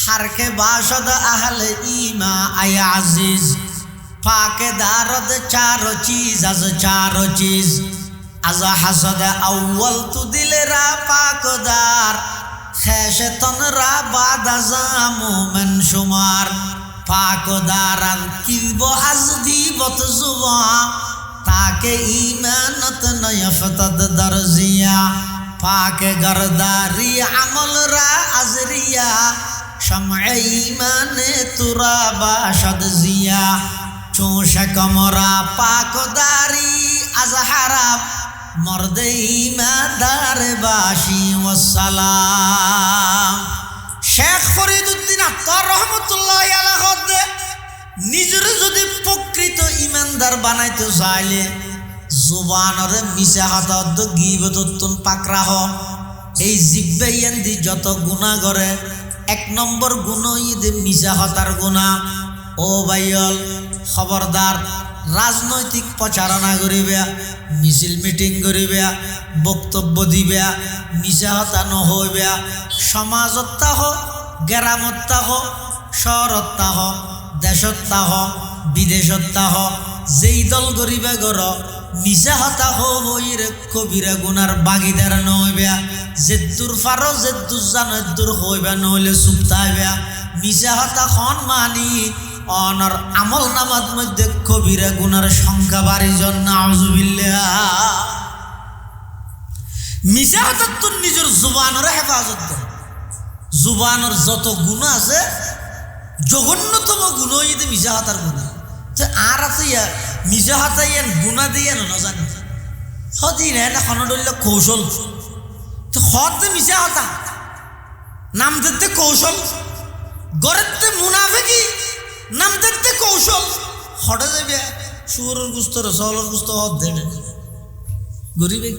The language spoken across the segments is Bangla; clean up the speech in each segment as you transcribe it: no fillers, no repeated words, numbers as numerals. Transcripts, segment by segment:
হারকে বাসদ আহলে ইমা আয় আজিজ পাকে দারদ চারো চিজ আজ চারো চিজ আজ হাসদ আউ্ল তু দিলে রা পাকদার শেষে তনরা বাদাজা মোমেন সুমার পাকদার আর কিলব আজ দিবত জুবা তাকে ইমানত নয়ফতদ দরজিয়া পাকে গরদারি আমল রা আজরিয়া শমএ ইমানে তুরা বাশদ জিয়া চোষে কমরা পাকদারি আজহারাব মর্দে ইমাদার বাসি ওয়াসসালাম। শেখ ফরিদউদ্দিন আত্তার রহমতুল্লাহ আলাইহি নিজের যদি প্রকৃত ইমানদার বানাইতে চাইলে জুবানর মিশা হাত গিবতন পাকরাহ এই জিব্বাইয়ান্দি যত গুনাহ করে এক নম্বর গুণ ঈদে মিশা হতার গুণা। ও ভাইয়ল খবরদার, রাজনৈতিক প্রচারণা করিবে, মিছিল মিটিং করিবে, বক্তব্য দিবে, মিশা হতা নহইবে। সমাজত্তা হোক, গ্রামত্তা হোক, শহরত্তা হোক, দেশত্তা হোক, বিদেশত্তা হোক, যেই দল করিবে গর মিশা হতা হইর কবিরা গুনার বাগিদার নহইবে। যেদুর ফারো যেদুর জানো এদুর হইবে, নহলে চুপতাইবে। মিশা হতা খন মানি অনর আমল নামাজ মধ্যে কবিরা গুনার সংখ্যা বাড়ি জন্য আউযুবিল্লাহ। মিশা হতা তোর নিজের জুবানের হেফাজত কর। জুবানের যত গুণা আছে জঘন্যতম গুণ হইতে মিশা হতার গুণা। আর আছে মিশা হতাই গুণা দিয়ে না জানি সদিন এখন ধরল কৌশল হতে মিশা হতা নাম দেখতে কৌশল গড়েতে মুনাফিকি নাম দেখতে কৌশল হঠাৎ যাবে শুয়োরের গুস্ত রসলের গুস্ত হত দেবে গরিবে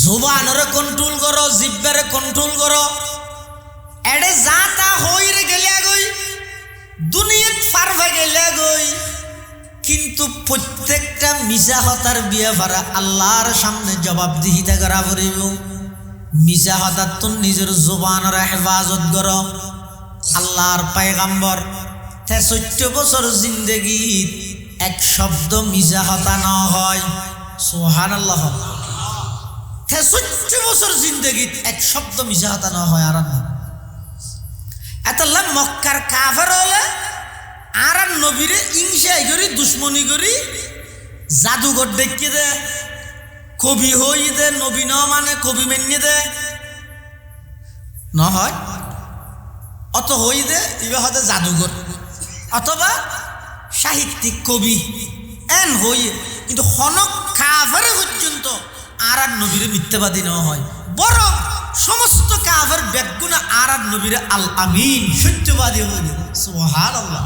জুবানরে কন্ট্রোল করো, জিব্বারে কন্ট্রোল করো। এডে যা তা হইরে গেলে গই দুনিয়াত পারবা গেলে গই, কিন্তু প্রত্যেকটা মিশা হতার বিয়া ভাড়া আল্লাহর সামনে জবাবদিহিতা করা পড়িব। মিশা হতার তো নিজের জুবানের হেফাজত করো। আল্লাহর পয়গম্বর ৬৩ বছর জিন্দেগিত এক শব্দ মিশা হতা ন হয়। সুবহানাল্লাহ। ৬৩ বছর জিন্দেগিত এক শব্দ মিশা হতা ন হয়। আর এতলা মক্কার কাফের হলে আর নবীরে ইংসাই করি দুশ্মনী করি জাদুঘর দেখিয়ে দে, কবি হই দে, নবী ন মানে কবি মেনিয়ে দে নহয় অত হই দে ইবে হতে জাদুঘর অথবা সাহিত্যিক কবি এন হই, কিন্তু হনক কাফের পর্যন্ত আর নবীরে মিথ্যাবাদী ন হয়, বরং সমস্ত কাফের বেগুনা আর নবীরে আল আমিন সত্যবাদী হয়ে যাবে। সুবহানাল্লাহ।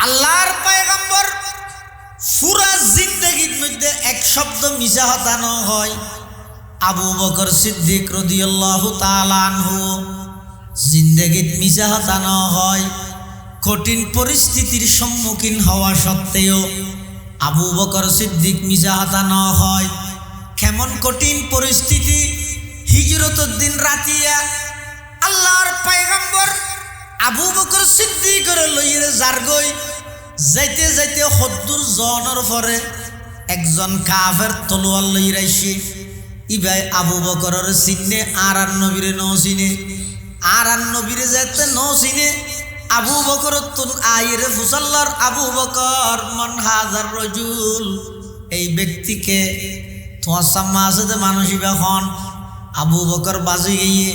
আল্লাহর পয়গম্বর পুরা জিন্দেগির মধ্যে এক শব্দ মিশা হতা ন হয়। আবু বকর সিদ্দিক রাদিয়াল্লাহু তাআলা আনহু জিন্দেগিত মিশা হতা ন হয়। কঠিন পরিস্থিতির সম্মুখীন হওয়া সত্ত্বেও আবু বকর সিদ্দিক মিশা হতা ন হয়। কেমন কঠিন পরিস্থিতি! হিজরতের দিন রাতিয়া আল্লাহর পয়গম্বর আবু বকর সিদ্দিকের লইরে জারগই যাইতে যাইতে হদ্দুর জনের পরে একজন কাফের তলোয়ার লইরে আইছে। ইবাই আবু বকরের চিনে আর নবীরে ন চিনে, আর নবীরে যাইতে ন চিনে। আবু বকর তুন আইরে ফুসাল্লার আবু বকর মান হাজার রজুল, এই ব্যক্তিকে তোমার সামনে আছে যে মানুষ ইবা খন। আবু বকর বাজি গিয়ে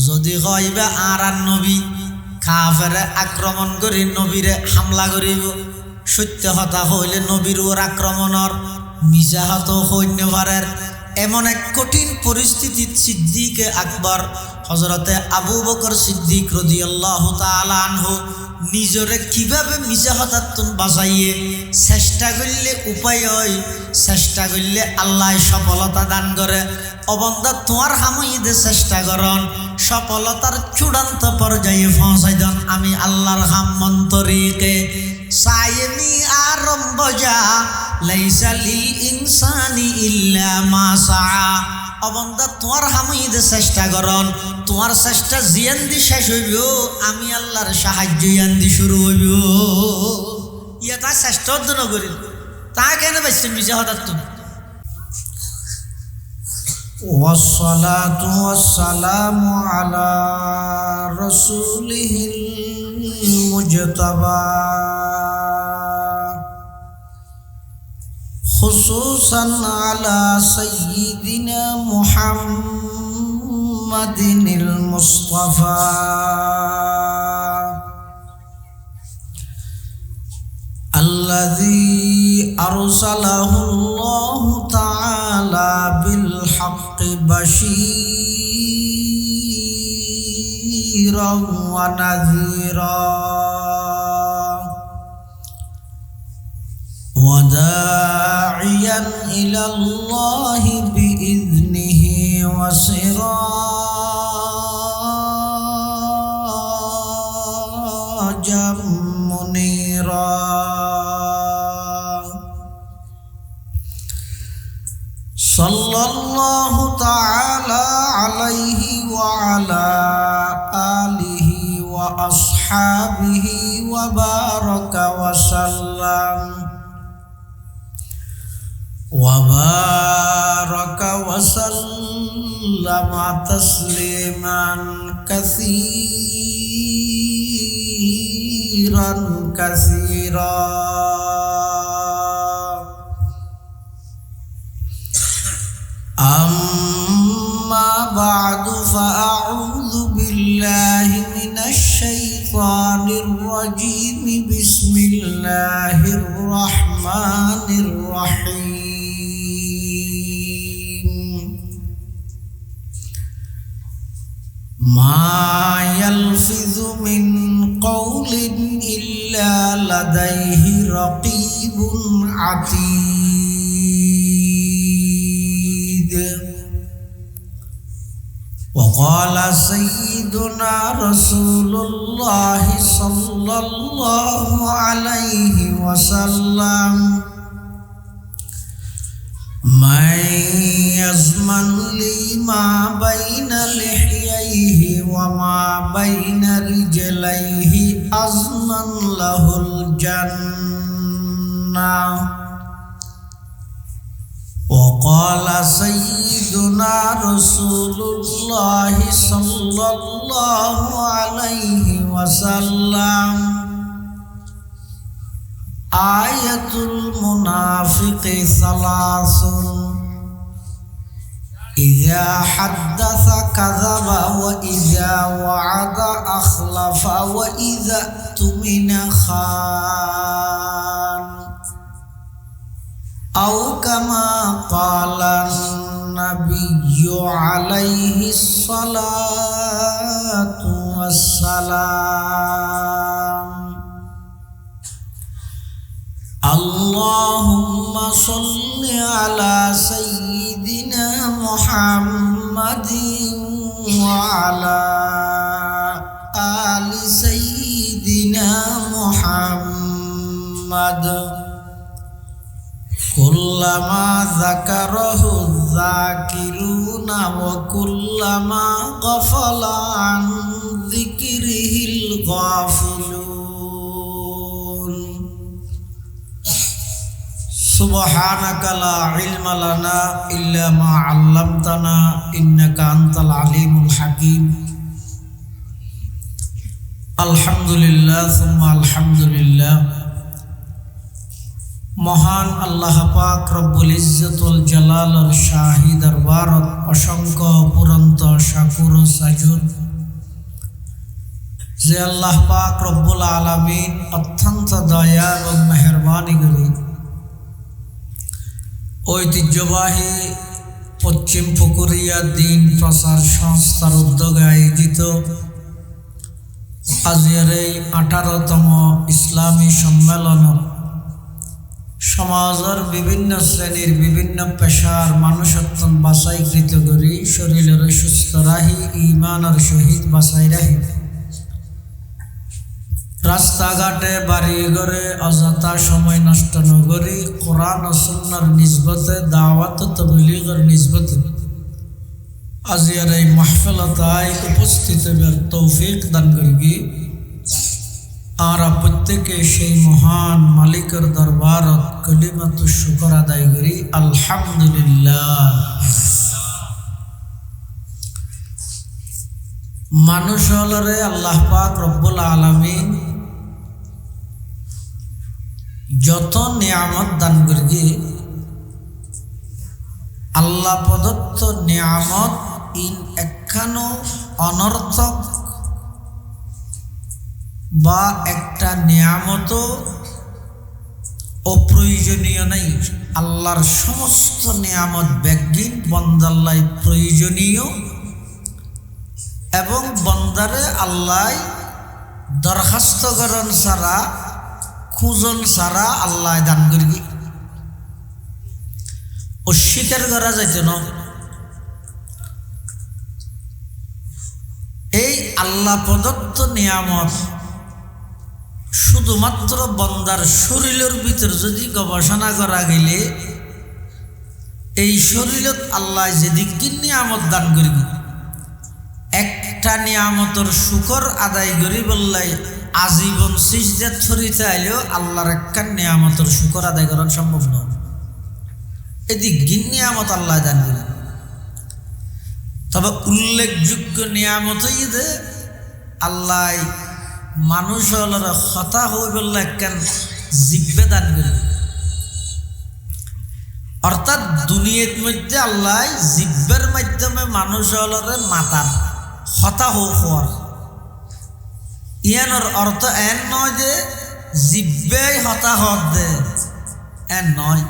যদি কইবা আর নবী কাফেরে আক্রমণ করি নবীরে হামলা করিব, সত্য হতা হইলে নবীর ওর আক্রমণর মিশা হত সৈন্য ভারের এমন এক কঠিন পরিস্থিতিত সিদ্দিকে আকবর হযরতে আবু বকর সিদ্দিক রাদিয়াল্লাহু তাআলা আনহু নিজরে কিভাবে মিশা হতাত্তুন বাঁচাইয়ে চেষ্টা করলে উপায় হয়, চেষ্টা করলে আল্লাহ সফলতা দান করে। অবন্দা তোমার হামইদে চেষ্টা করন সফলতার চূড়ান্ত পর্যায়ে পৌঁছাই দেন। আমি আল্লাহর হাম মন্তরিকে চাইনি আরম্ভ যা লাইসা লিল ইনসানি ইল্লা মা সা। অবন্দা তোমার হামিদ চেষ্টা করন, তোমার চেষ্টা জিয়ান দি শেষ হইব, আমি আল্লাহর সাহায্য ইয়ান দি শুরু হইব। ইয়া তা চেষ্টা অর্জন করি তা কেন পাইছেন মিশা হঠাৎ তুমি। ওয়াসসালাতু ওয়াসসালামু আলা রাসূলিহিল মুজতাবা খুসুসান আলা সাইয়্যিদিনা মুহাম্মাদিনিল মুস্তাফা الذي أرسله الله تعالى بالحق بشيرا ونذيرا وداعيا إلى الله بإذنه وسراجا منيرا صلى الله تعالى عليه وعلى آله وأصحابه وبارك وسلم تسليما كثيرا كثيرا. أما بعد فأعوذ بالله من الشيطان الرجيم. بسم الله الرحمن الرحيم. ما يلفظ من قول إلا لديه رقيب عتيد. وقال سيدنا رسول الله صلى الله عليه وسلم: من يضمن لي ما بين لحييه وما بين رجليه أضمن له الجنة. وقال سيدنا رسول الله صلى الله عليه وسلم: آية المنافق ثلاث: إذا حدث كذب، وإذا وعد أخلف، وإذا اؤتمن خان، أو كما قال النبي عليه الصلاة والسلام. اللهم صل على سيدنا محمد وعلى آل سيدنا محمد كلما ذكره الذاكرون وكلما غفل عن ذكره الغافلون. سبحانك لا علم لنا إلا ما علمتنا إنك أنت العليم الحكيم. الحمد لله ثم الحمد لله. মহান আল্লাহ পাক রব্বুল ইজ্জতুল জালালের শাহী দরবারত অসংখ্য অপুরন্ত শাকুর ও সাজুদ যে আল্লাহ পাক রব্বুল আলামিন অত্যন্ত দয়া ও মেহেরবানি করে ঐতিহ্যবাহী পশ্চিম পুকুরিয়া দিন প্রচার সংস্থার উদ্যোগে আয়োজিত আজকের এই 18তম ইসলামী সম্মেলনত সমাজের বিভিন্ন শ্রেণীর বিভিন্ন পেশার মানুষত্ব বাছাইকৃত করি শরীরের সুস্থ রাহি ইমানের সহিত বাছাই রাহি রাস্তাঘাটে বাড়ি ঘরে অযথা সময় নষ্ট নগরী কোরআন ও সুন্নাহর নিসবতে দাওয়াত ও তাবলীগের নিসবতে আজিয়ার এই মাহফিলতায় উপস্থিত হবার তৌফিক দান করি। আর প্রত্যেকে সেই মহান মালিকের দরবারত কলিমাতু শুকর আদায় করি আলহামদুলিল্লাহ। মানুষ হলরে আল্লাহ পাক রব্বুল আলামিন যত নিয়ামত দান করি, আল্লাহ প্রদত্ত নিয়ামত ইন একখানো অনর্থক বা একটা নিয়ামত অপ্রয়োজনীয় নাই। আল্লাহর সমস্ত নিয়ামত ব্যাগিন বন্দাল্লাই প্রয়োজনীয় এবং বন্দারে আল্লাহ দরখাস্তকরণ ছাড়া খুঁজন ছাড়া আল্লাহ দান করি। অস্বীকার করা যাইতে না। এই আল্লাহ প্রদত্ত নিয়ামত শুধুমাত্র বন্দার শরীরের ভিতর যদি গবেষণা করা গেলে এই শরীরত আল্লাহ যেদিক নিয়ামত দান করি, একটা নিয়ামতর শুকর আদায় করি বললাই আজীবন সিজদাত ছড়িতে আইলেও আল্লাহর একটা নিয়ামতর শুকর আদায় করা সম্ভব নয়। এদিক নিয়ামত আল্লাহ দান করি। তবে উল্লেখযোগ্য নিয়ামত যে আল্লাহ মানুষ হলার হতা হয়ে বললে একখান জিব্বে দান করি। অর্থাৎ দুনিয়ার মধ্যে আল্লাহ জিব্বের মাধ্যমে মানুষ হলরে মাতার হতা হওয়ার ইয়ানোর অর্থ এন নয় যে জিব্বে হতা হত দে, এন নয়,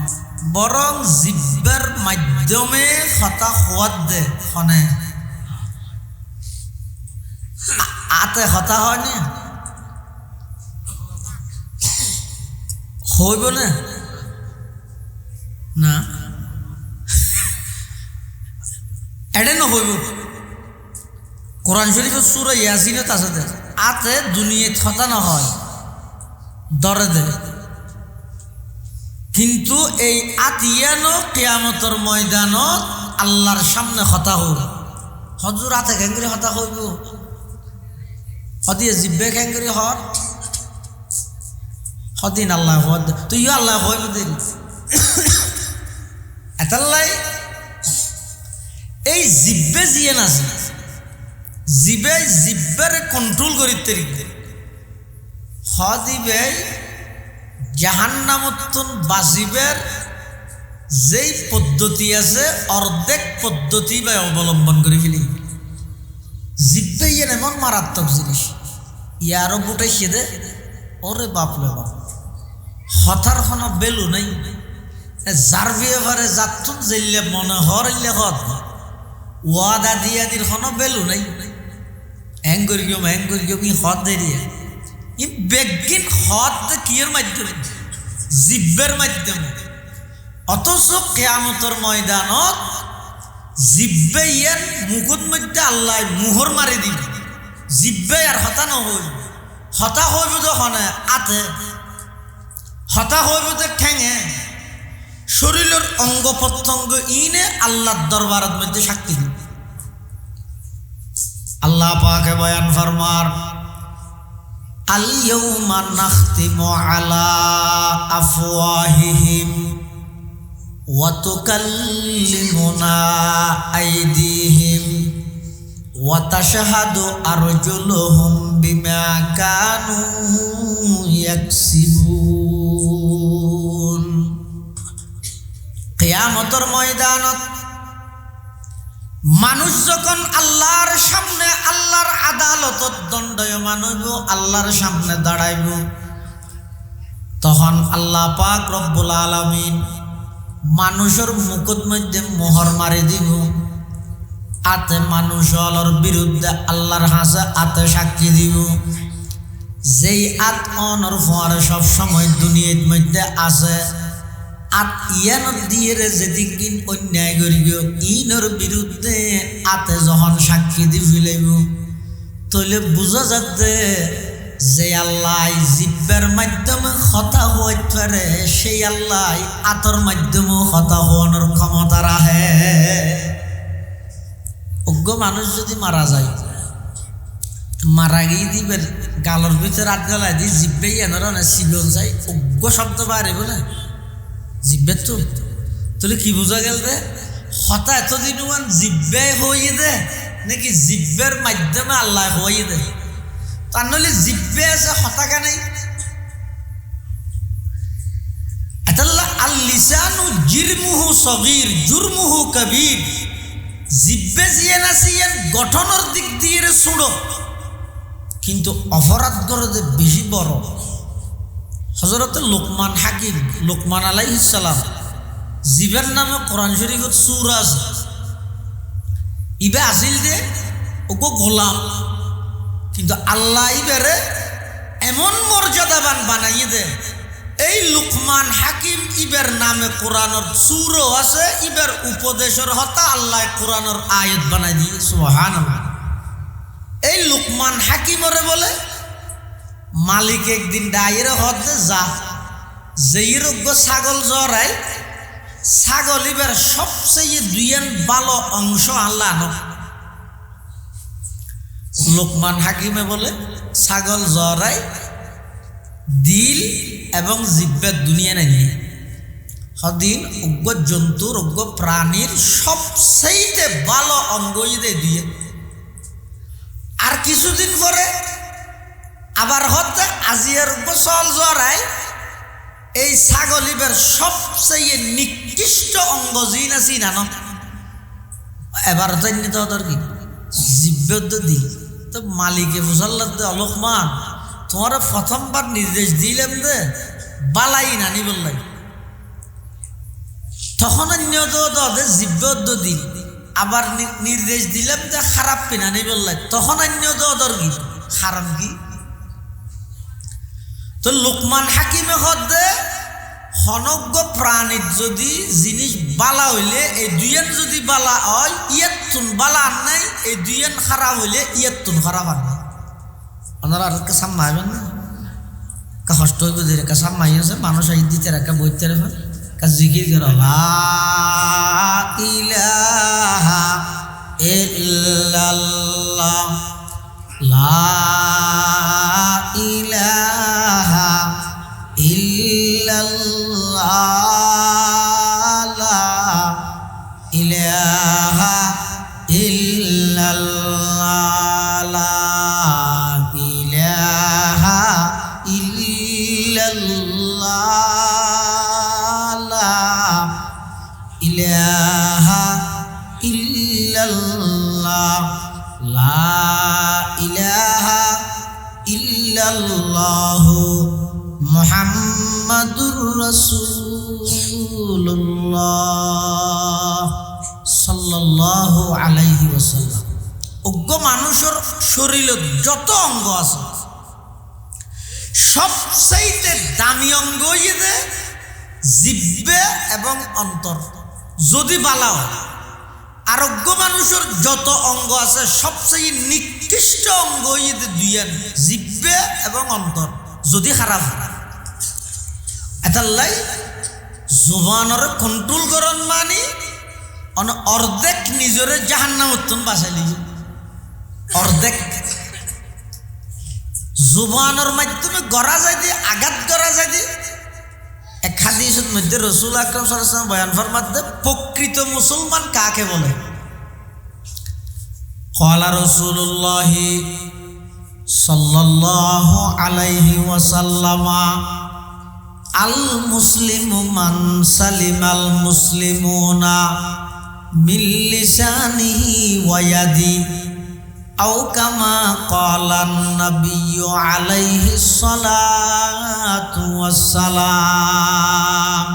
বরং জিব্বের মাধ্যমে হতা হওয়ার দে। হনে আতে হতা হয়নি হইব না না এডে না হইব। কোরআন শরীফের সূরা ইয়াসিনত আছে আতে দুনিয়া হতা না হয় দরে দে, কিন্তু এই আতিয়ানো কিয়ামতের ময়দানত আল্লাহর সামনে হতা হইব। হজুর আতে খেঙ্গরি হতা হইব, হদিয়ে জিব্বে খেঙ্গরি হর হদিন আল্লাহ হদ তুই আল্লাহ হইব দিন এতাল্লাই এই জিব্বে জিয়েন আছে, জিবে জিব্বের কন্ট্রোল করিতে হদিবে জাহান্নামতন বাজিবের যেই পদ্ধতি আছে অর্ধেক পদ্ধতি বা অবলম্বন করে ফেলি। জিব্বে ইয়েন এমন মারাত্মক জিনিস, ইয়ারও বুটাইছে দে ওরে বাপলে বাপ, হঠার কোনো বেলু নাই। যার বিয়েবারে যাতুন জেললে মনে হরলে হত ওয়াদা দিয়া দির কোনো বেলু নাই। হ্যাং করি ই হত দিয়ে ই বেগিন হত কিয়ের মাধ্যমে জিব্বের মাধ্যমে। অথচ কিয়ামতের ময়দানত জিব্বে ইয়ার মুকুট মধ্যে আল্লাহ মুহর মারি দিল, জিব্বে আর হতা নহইব। হতা হইব যখন আতে, হতা হইব যে ঠেঙে, শরীরের অঙ্গ প্রত্যঙ্গ ইনে আল্লাহর দরবারের মধ্যে সাক্ষী দিল। আল্লাহ পাকে বয়ান ফরমার আল ইয়াউমা নাখতিমু আলা আফওয়াহিহিম ওয়া তুকাল্লিমুনা আইদিহিম ওয়া তাশহাদু আরজুলুহুম বিমা কানু ইয়াকসিবুন। কিয়ামতের ময়দানত মানুষ যখন আল্লাহর সামনে আল্লাহর আদালতত দণ্ডায়মান হইব, আল্লাহর সামনে দাঁড়াইব, তখন আল্লাহ পাক রব্বুল আলামিন মানুষের মুকুট মধ্যে মোহর মারি দিব। আতে মানুষ হলর বিরুদ্ধে আল্লাহর হাসে আতে সাক্ষী দিব। যেই আত অনর ফোয়ারে সব সময় দুনিয়ার মধ্যে আছে, আত ইয়ানত দিয়ে যেদিক দিন অন্যায় করিব ইনর বিরুদ্ধে আতে যখন সাক্ষী দি ফেলাইব, তইলে বুঝা যাতে যে আল্লাহ জিব্বের মাধ্যমে কথা হইতে পারে সেই আল্লাহ আতর মাধ্যমে কথা হওয়ানোর ক্ষমতা রাখে। অজ্ঞ মানুষ যদি মারা যায়, মারা গিয়ে দিবেন গালর ভিতরে আট গলায় দিয়ে জিব্বে এনার না শিলন চাই অজ্ঞ শব্দ বাইরে বলে জিব্বের তো তাহলে কি বোঝা গেল রে? হতা এতদিন জিব্বে হইয়ে দে নাকি জিব্বের মাধ্যমে আল্লাহ হইয়ে দে? তার নইলে জিব্বে আছে হতাকা নেই। আল-লিসানু জিরমুহু সগীর জুরমুহু কবীর। জিব্বে জিয়ে না সিয়েন গঠনের দিক দিয়ে ছোট, কিন্তু অপরাধ করে বেশি বড়। হযরত লোকমান হাকিম, লোকমান আলাইহিস সালাম, জিবের নামে কোরআন শরীফত সূরা আছে। ইবে আসিল যে ওগো গোলাম, কিন্তু আল্লাহ ইবেরে এমন মর্যাদাবান বানাইয়ে দে। এই লোকমান হাকিম ইবের নামে কোরআনের সূরা আছে, ইবের উপদেশের হতা আল্লাহ কোরআনের আয়াত বানাই দিয়ে। সুবহানাল্লাহ। এই লোকমান হাকিমরে বলে মালিক একদিন ডাইরে হতে যা যেই রোগ্য ছাগল জড়াই, ছাগল ইবের সবচেয়ে দুইয়েন ভালো অংশ আল্লাহ আনো। লোকমান হাকিমে বলে ছাগল জড়াই দিল এবং জিব্বের দুনিয়া নাই। হদিন অজ্ঞ জন্তুর অজ্ঞ প্রাণীর সবচেয়ে ভালো অঙ্গ দিয়ে। আর কিছুদিন পরে আবার হতে আজিয়ার গোসল জড়াই এই ছাগলিবের সবচেয়ে নিকৃষ্ট অঙ্গ জিন আছে না। এবার জানি তো কি জিব্বের দিল তো মালিকে বুঝাল্লার দে লোকমান তোমার প্রথমবার নির্দেশ দিলাম দে বালাই নানি বললাই, তখন অন্য জিব্বের দিল আবার নির্দেশ দিলাম যে খারাপ পিনানি বললাই, তখন অন্য কি খারাপ কি। তো লোকমান হাকিমে হদে হনজ্ঞ প্রাণীর যদি জিনিস বালা হইলে এই দুইয়েন যদি বালা হয় ইয়াতুন বালা আর নাই, এই দুইয়েন খারাপ হইলে ইয়াতুন খারাপ আর নাই। ওনারা আর কাসাম মাইবেন না কা কষ্ট হইব যে কাসাম মাই আছে মানুষ আই দিতে রাখা বইতে রাখা কা জিকির করা লা ইলাহা ইল্লাল্লাহ লা ইলাহা ইল্লাল্লাহ লা ইলাহা ইল্লাল্লাহ লা ইলাহা ইল্লাল্লাহ লা ইলাহা ইল্লাল্লাহ লা ইলাহা ইল্লাল্লাহু মুহাম্মাদুর রাসূলুল্লাহ সাল্লাল্লাহু আলাইহি ওয়াসাল্লাম। অজ্ঞ মানুষের শরীরের যত অঙ্গ আছে সবচাইতে দামি অঙ্গ ইয়ে জিহ্বা এবং অন্তর যদি বালা হয়। আর অজ্ঞ মানুষের যত অঙ্গ আছে সবচেয়ে নিকৃষ্ট অঙ্গ ইয়ে দুইয়ান জিহ্বা এবং অন্তর যদি খারাপ হয়। এটালাই জবানের কন্ট্রোল করন মানে অর্ধেক নিজরে জাহান্নামত বাঁচাই লিজ। অর্ধেক জবানের মাধ্যমে গড়া যায় দিয়ে আঘাত করা যায় দিয়ে। এক হাদিসের মধ্যে রাসূল আকরাম সাল্লাল্লাহু আলাইহি ওয়াসাল্লাম বয়ান ফরমাতে প্রকৃত মুসলমান কাকে বলে? ক্বালা রাসূলুল্লাহ সাল্লাল্লাহু আলাইহি ওয়াসাল্লাম আল মুসলিমু মান সালিমাল মুসলিমুনা মিন লিসানিহি ওয়া ইয়াদিহি আও কামা ক্বালান নাবিয়্যু আলাইহিস সালাতু ওয়াস সালাম।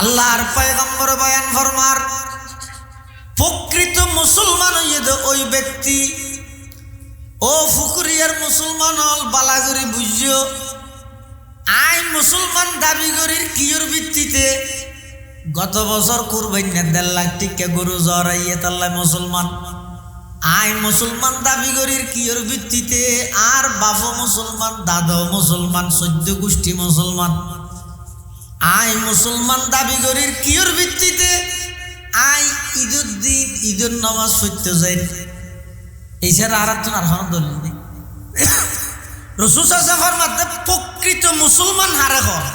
আল্লাহর পয়গম্বর বয়ান ফরমার প্রকৃত মুসলমান হইয়ে ওই ব্যক্তি। ও ফুকুরিয়ার মুসলমান হল বালাগরি বুঝিও আই মুসলমান দাবি করির কিয়র ভিত্তিতে গত বছর কুরবানি 1.5 লাখ টিকা গরু জরাইয়ে তাল্লাই মুসলমান। আই মুসলমান দাবি করির কিয়র ভিত্তিতে আর বাপও মুসলমান দাদাও মুসলমান 14 গোষ্ঠী মুসলমান আই মুসলমান দাবি করির কিয়র ভিত্তিতে আই ঈদের দিন ঈদের নামাজ পড়তে যাই এই ছাড়া আর একজন আর দলিল নেই রাসূল সাল্লাল্লাহু আলাইহি ওয়াসাল্লাম প্রকৃত মুসলমান হারে হয়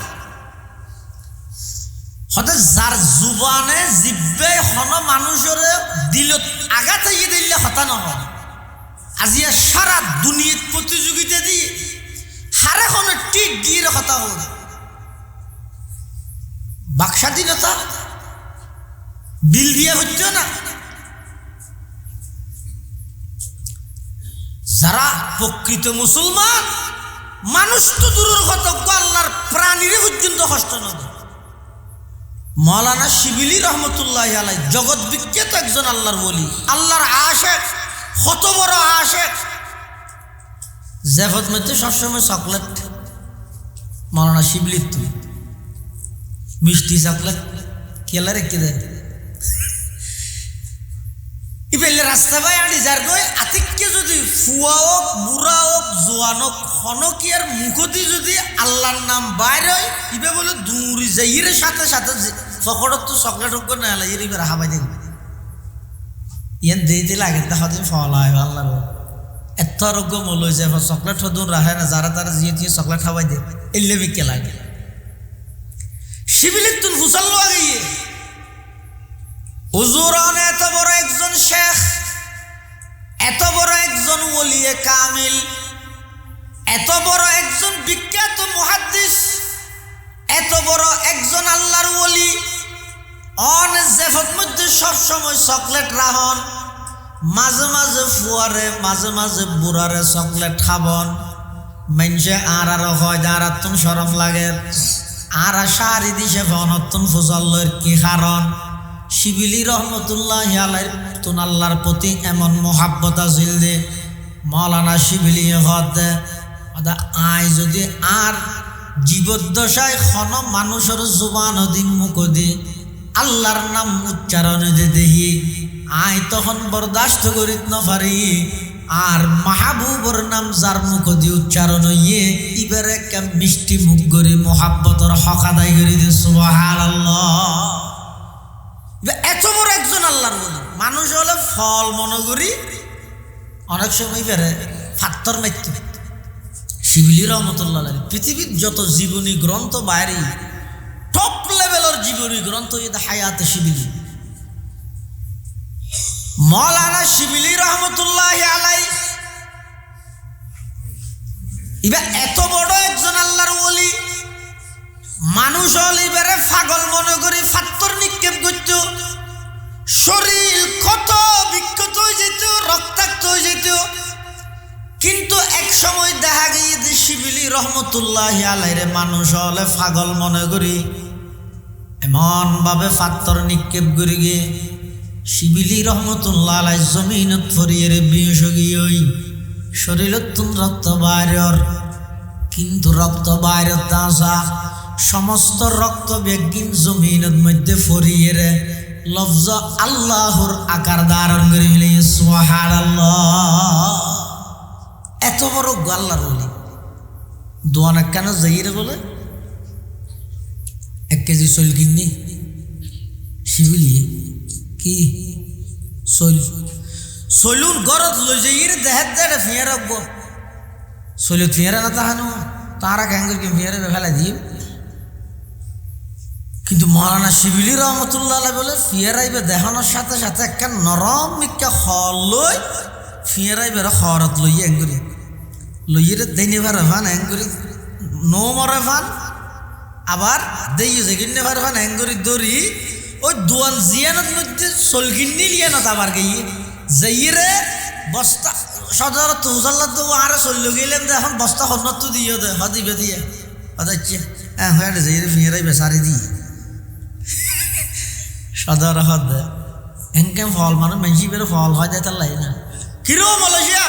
হতে যার জুবানে জিব্বে হন মানুষের দিলত আঘাত ইয়ে দিলে হতা নহয় আজিয়া সারা দুনিয়াত প্রতিযোগিতা দিয়ে হারে হন টিক গিয়ে হতা হল বাক স্বাধীনতা বিল দিয়ে হচ্ছে না যারা প্রকৃত মুসলমান মানুষ তো দূরের কথা আল্লাহর প্রাণীরে পর্যন্ত কষ্ট না মৌলানা শিবিলি রহমতুল্লাহি আলাইহি জগৎ বিখ্যাত একজন আল্লাহর ওলি আল্লাহর আশিক কত বড় আশিক জেফত মধ্যে সবসময় চকলেট মৌলানা শিবিলির তুই মিষ্টি চকলেট কেলা রেখে দেয় ইবেলে রাস্তা বাই আনি যার গই আতিককে যদি ফুয়া হোক বুড়া হোক জোয়ান হোক হনকিয়ার মুখতি যদি আল্লাহর নাম বাইর হয় ইবে বলে দূরি যাই এর সাথে সাথে চকলেট তো চকলেট হোক না এর ইবে হাবাই দেখবে ইয়ান দিতে লাগে দেখা দিন ফল হয় আল্লাহর এত আরোগ্য মূল হয়ে যায় চকলেট হদুন রাহে না যারা তারা জিয়ে দিয়ে চকলেট খাওয়াই দেয় এলে বিকে লাগে শিবিলের তুন ফুসাল্লো আগে হুজুরান এত বড় একজন শেখ এত বড় একজন ওলিয়ে কামিল এত বড় একজন বিখ্যাত মুহাদ্দিস এত বড় একজন আল্লাহর ওলি অন জেফত মধ্যে সব সময় চকলেট রাহন মাঝে মাঝে ফুয়ারে মাঝে মাঝে বুড়ারে চকলেট খাবন মানুষে আর হয় আর তুন শরম লাগে আর সারি দিছে ফনতুন ফুজল্লের কি কারণ শিবিলি রহমতুল্লাহি আলাইহি তুন আল্লাহর প্রতি এমন মোহাব্বত আছিল যে মৌলানা শিবিলি হতে আই যদি আর জীবদ্দশায় খন মানুষের জুবান দিন মুখ দি আল্লাহর নাম উচ্চারণ দে দেখি আই তখন বরদাস্ত করিত না পারি আর মাহবুবর নাম যার মুখ দি উচ্চারণ হইয়ে ইবারে কে মিষ্টি মুখ গরি মোহাব্বতর হক আদায় করি দে সুবহানাল্লাহ এত বড় একজন আল্লাহর বলি মানুষ হলে ফল মনে করি অনেক সময় বেড়ে ফাত্তর মাইত শিবিলি রহমতুল্লাহ পৃথিবীর যত জীবনী গ্রন্থ বাইরে টপ লেভেলের জীবনী গ্রন্থ এটা হায়াতে শিবিলি মৌলানা শিবিলি রহমতুল্লাহ আলাইহি এবার এত বড় একজন আল্লাহর ওলি মানুষ হলে বেড়ে পাগল মনে করি ফাত্তর নিক্ষেপ করত শরীর ক্ষত বিক্ষত হয়ে যেত রক্তাক্ত হয়ে যেত কিন্তু এক সময় দেখা গিয়ে যে শিবিলি রহমতুল্লাহ আলাইহি মানুষ হলে পাগল মনে করি এমন ভাবে ফাত্তর নিক্ষেপ করে গিয়ে শিবিলি রহমতুল্লাহ আলাইহি জমিনত ফরিয়ে বিষ গিয়ে শরীরত রক্ত বাইর কিন্তু রক্ত বাইর তাজা সমস্ত রক্ত বেগিন জমিনের মধ্যে ফরিয়ে লফজ আল্লাহর আকার ধারণ করে ফেলে সুবহানাল্লাহ এত বড় আল্লাহর ওলি দোয়ান কেন যাইরে বলে 1 কেজি চল কিননি শিবিলি কি চলুন গরত লই যাইরে দেহাত দেড়ে ফিয়ে রাখবো চলত ফিয়ারা না তাহানো তারা ক্যাঙ্গরকে ফিয়ারে ফেলা দিব কিন্তু মৌলানা শিবিলি রহমতুল্লাহ বলে ফিয়ারাইবে দেখানোর সাথে সাথে একটা নরম মিক্কা খল লই ফিয়ারাইবে খরত লই এঙ্গুরি লইয়ে দেনে ভারে ফান এঙ্গুরি নো মরে ফান আবার দেই যেগিনে ভারে ফান এঙ্গুরি দড়ি ওই দোয়ান জিয়ানত মধ্যে সলগিন্নি লিয়ানত আবার গিয়ে যাইরে বস্তা সদরত হুজাল্লাহ তো আর চলল গেলেন এখন বস্তা হন্নত তো দিয়ে দে হদিবে দিয়ে হচ্ছে হ্যাঁ হয়ে যাইরে ফিয়ারাইবে সারি দিয়ে সদর হদ এনকে ফল মানে মেঞ্চি বেরো ফল হয় দেয় তার লাই না কিরো মালয়েশিয়া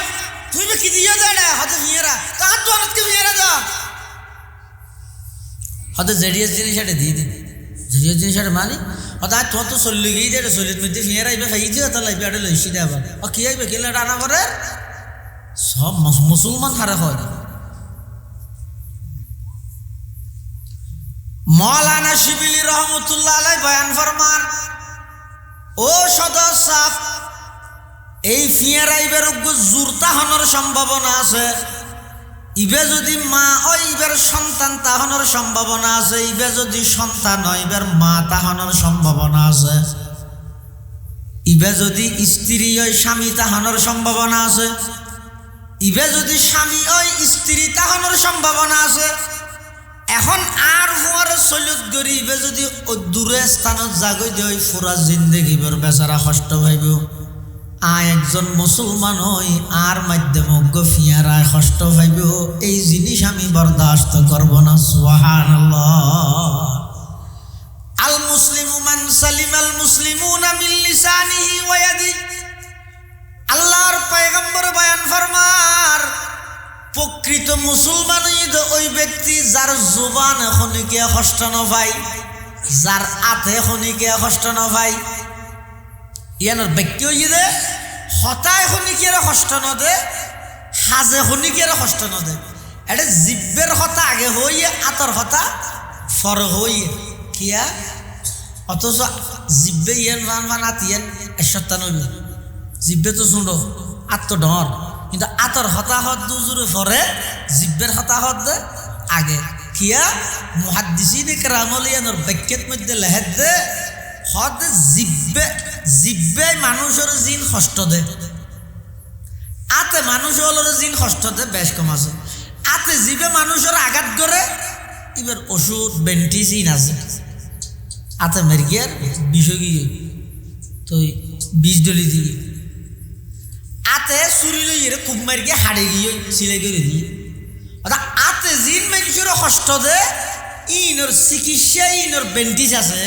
তুই কি দিয়ে দেয় না হাতে ফিয়েরা কার দোয়ানতকে ফিয়েরা দা হাতে জেডিএস জিনিস এটা দিয়ে দিন জুরিয় জিনিসের মানে অর্থাৎ তোমার তো চল্লি গিয়ে যে চল্লির মধ্যে ফিয়ার আইবে খাই দিয়ে তার লাইবে আড়ে লইছি দে আবার ও কি আইবে কেলে রানা করে সব মুসলমান হারে হয় মৌলানা শিবিলি রহমতুল্লাহ আলাই বয়ান ফরমান ও সদস্য এই ফিয়ার আইবের জোরতা হনোর সম্ভাবনা আছে ইবে যদি মা ও ইবের সন্তান তাহনোর সম্ভাবনা আছে ইবে যদি সন্তান হয় ইবের মা তাহনোর সম্ভাবনা আছে ইবে যদি স্ত্রী হয় স্বামী তাহনোর সম্ভাবনা আছে ইবে যদি স্বামী হয় স্ত্রী তাহনোর সম্ভাবনা আছে এখন আর হওয়ারে চলত গড়ি ইবে যদি দূরে স্থানত জাগই দিয়ে ফুরা জিন্দগি বের বেচারা কষ্ট ভাইব একজন মুসলমান হই আর মাধ্যমজ্ঞ ফিয়ারায় কষ্ট ভাইব এই জিনিস আমি বরদাস্ত করব না সুবহানাল্লাহ আল মুসলিমু মান সালিমাল মুসলিমুনা মিন লিসানিহি ওয়া ইয়াদিহি আল্লাহর পয়গম্বর বয়ান ফরমার প্রকৃত মুসলমান ওই ব্যক্তি যার জুবান এখনকে কষ্ট ন ভাই যার আতে খনিকে কষ্ট ন ভাই ইয়ানোর ব্যক্তি হইয়ে দে হতা এখনকে কষ্ট ন দে হাজে খনিকে কষ্ট ন দে এটা জিব্বের হতা আগে হইয়ে আতর হতা ফর হইয়ে কিয়া অথচ জিব্বে ইয়েন ভান ভান আতিয়ান এসত্তা নইল জিব্বে তো শুনো আত্ম ডর কিন্তু আতর হতাহত দুজুরে ফরে জিব্বের হতাহত দে আগে কিয়া মুহাদ্দিসিন কেরামলিয়ানোর বাক্যের মধ্যে লেহেদ দে হদ জিব্বে জিব্বে মানুষের জিন কষ্ট দে আতে মানুষের জিন কষ্ট দে বেশ কম আছে আতে জিবে মানুষের আঘাত করে এবার ওষুধ বেন্টিসিন আছে আতে মেরগিয়ার বিষয় গিয়ে তো বিষ ডলি দিয়ে আতে চুরি লইয়ে খুব মারি গিয়ে হাড়ে গিয়ে সিলাই করে দিয়ে অর্থাৎ আতে জিন মানুষের কষ্ট দে ইনর চিকিৎসা ইনর বেন্টিস আছে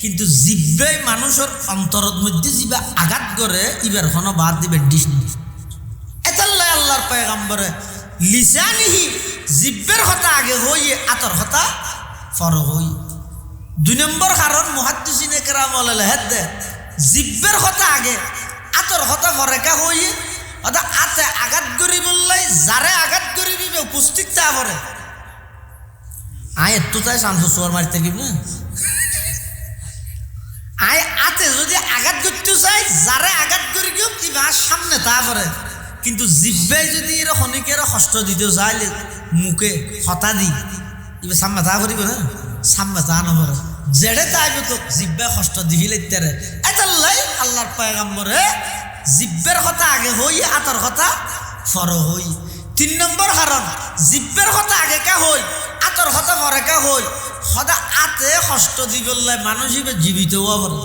কিন্তু জিব্বে মানুষের অন্তরের মধ্যে জিবা আঘাত করে ইবার কোনো বাদ দি বেন্টিস নেই এতাল্লাই আল্লাহর পয়গম্বরে লিসানিহি জিব্বের কথা আগে হইয়ে আতর কথা ফর হই 2 নম্বর কারণ মুহাদ্দিসিনে কেরাম লেহেদ দে জিব্বের কথা আগে আতর হতা ফরেকা হইয়ে অর্থাৎ আতে আঘাত করি বললাই যারে আঘাত করি দিবে উপস্থিত তা পরে একটু তাই সামসু সোয়ার মারতে কি না আতে যদি আঘাত করতে চাই যারে আঘাত করি গিয়ে কিবা সামনে তা পরে কিন্তু জিব্বে যদি এর খনিকের কষ্ট দিতে চাইলে মুখে হতা দি এবার সামনে তা করিব না সামনে তা নপরে জেড়ে তাইবে তো জিব্বে কষ্ট দিলে তারে এতাল্লাই আল্লাহর পয়গম্বরে জিব্বের কথা আগে হই আতর কথা ফর হই 3 নম্বর কারণ জিব্বের কথা আগে কা হই আতর কথা ফরে কা হই সদা আতে কষ্ট দি বললে মানুষ হিবে জীবিত হওয়া পরে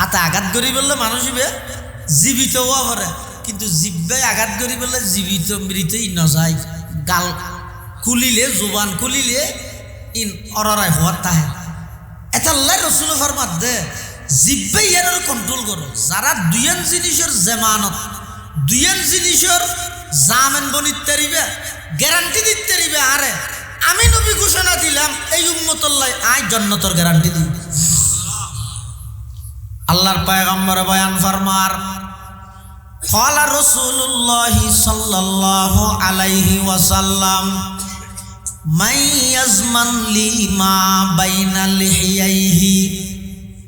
আতে আঘাত করি বললে মানুষ হিবে জীবিত হওয়া পরে কিন্তু জিব্বে আঘাত করি বললে জীবিত মৃতই নজায় গাল খুলিলে জোবান খুলিলে ইন অরারাই হওয়ার তাহে এতাল্লাই রসুল ফরমাত দে জিব্বে ইয়ার কন্ট্রোল করো যারা দুইয়েন জিনিসের জামানত দুইয়েন জিনিসের জামেন বনিতে রিবে গ্যারান্টি দিতে রিবে আরে আমি নবী ঘোষণা দিলাম এই উম্মতুল্লাহ আই জান্নাতের গ্যারান্টি দিই আল্লাহর পয়গম্বর বয়ান ফরমার قال رسول الله صلى الله عليه وسلم من يضمن لي ما بين لحييه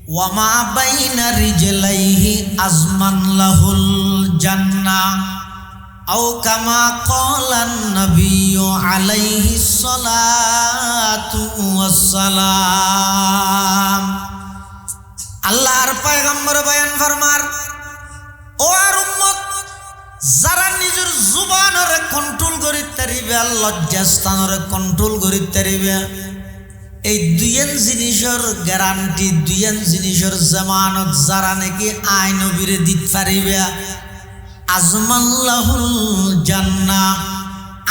وما بين رجليه أضمن له الجنة أو كما قال النبي عليه الصلاة والسلام আল্লাহর পয়গম্বর বয়ান ফরমার ও আর উম্মত যারা নিজের জুবানের কন্ট্রোল করিতে পারিবে আর লজ্জাস্থানের কন্ট্রোল করিতে পারিবে এই দুইয়েন জিনিসের গ্যারান্টি দুইয়েন জিনিসের জামানত যারা নাকি আই নবীরে দিতে পারিবে আজমাল্লাহুল জান্নাহ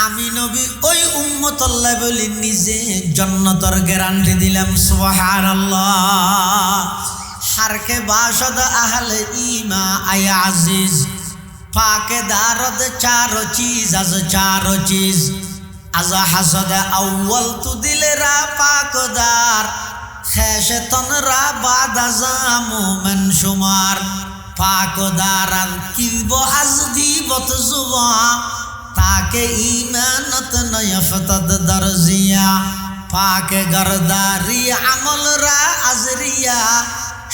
আমি নবী ওই উম্মতুল্লাহ বলি নিজে জান্নাতের গ্যারান্টি দিলাম সুবহানাল্লাহ হারকে বাসদ আহলে ইমা আয় আজিজ পাকে দারদ চারো চিজ আজ চারো চিজ আজ হাসদ আউ্বাল তু দিলে রা পাকদার খেসে তনরা বাদাজা মোমেন সুমার পাক দারান কিব আজদি বত জুবা তাকে ইমানত নয়ফতদ দরজিয়া পাক গরদারি আমলরা আজরিয়া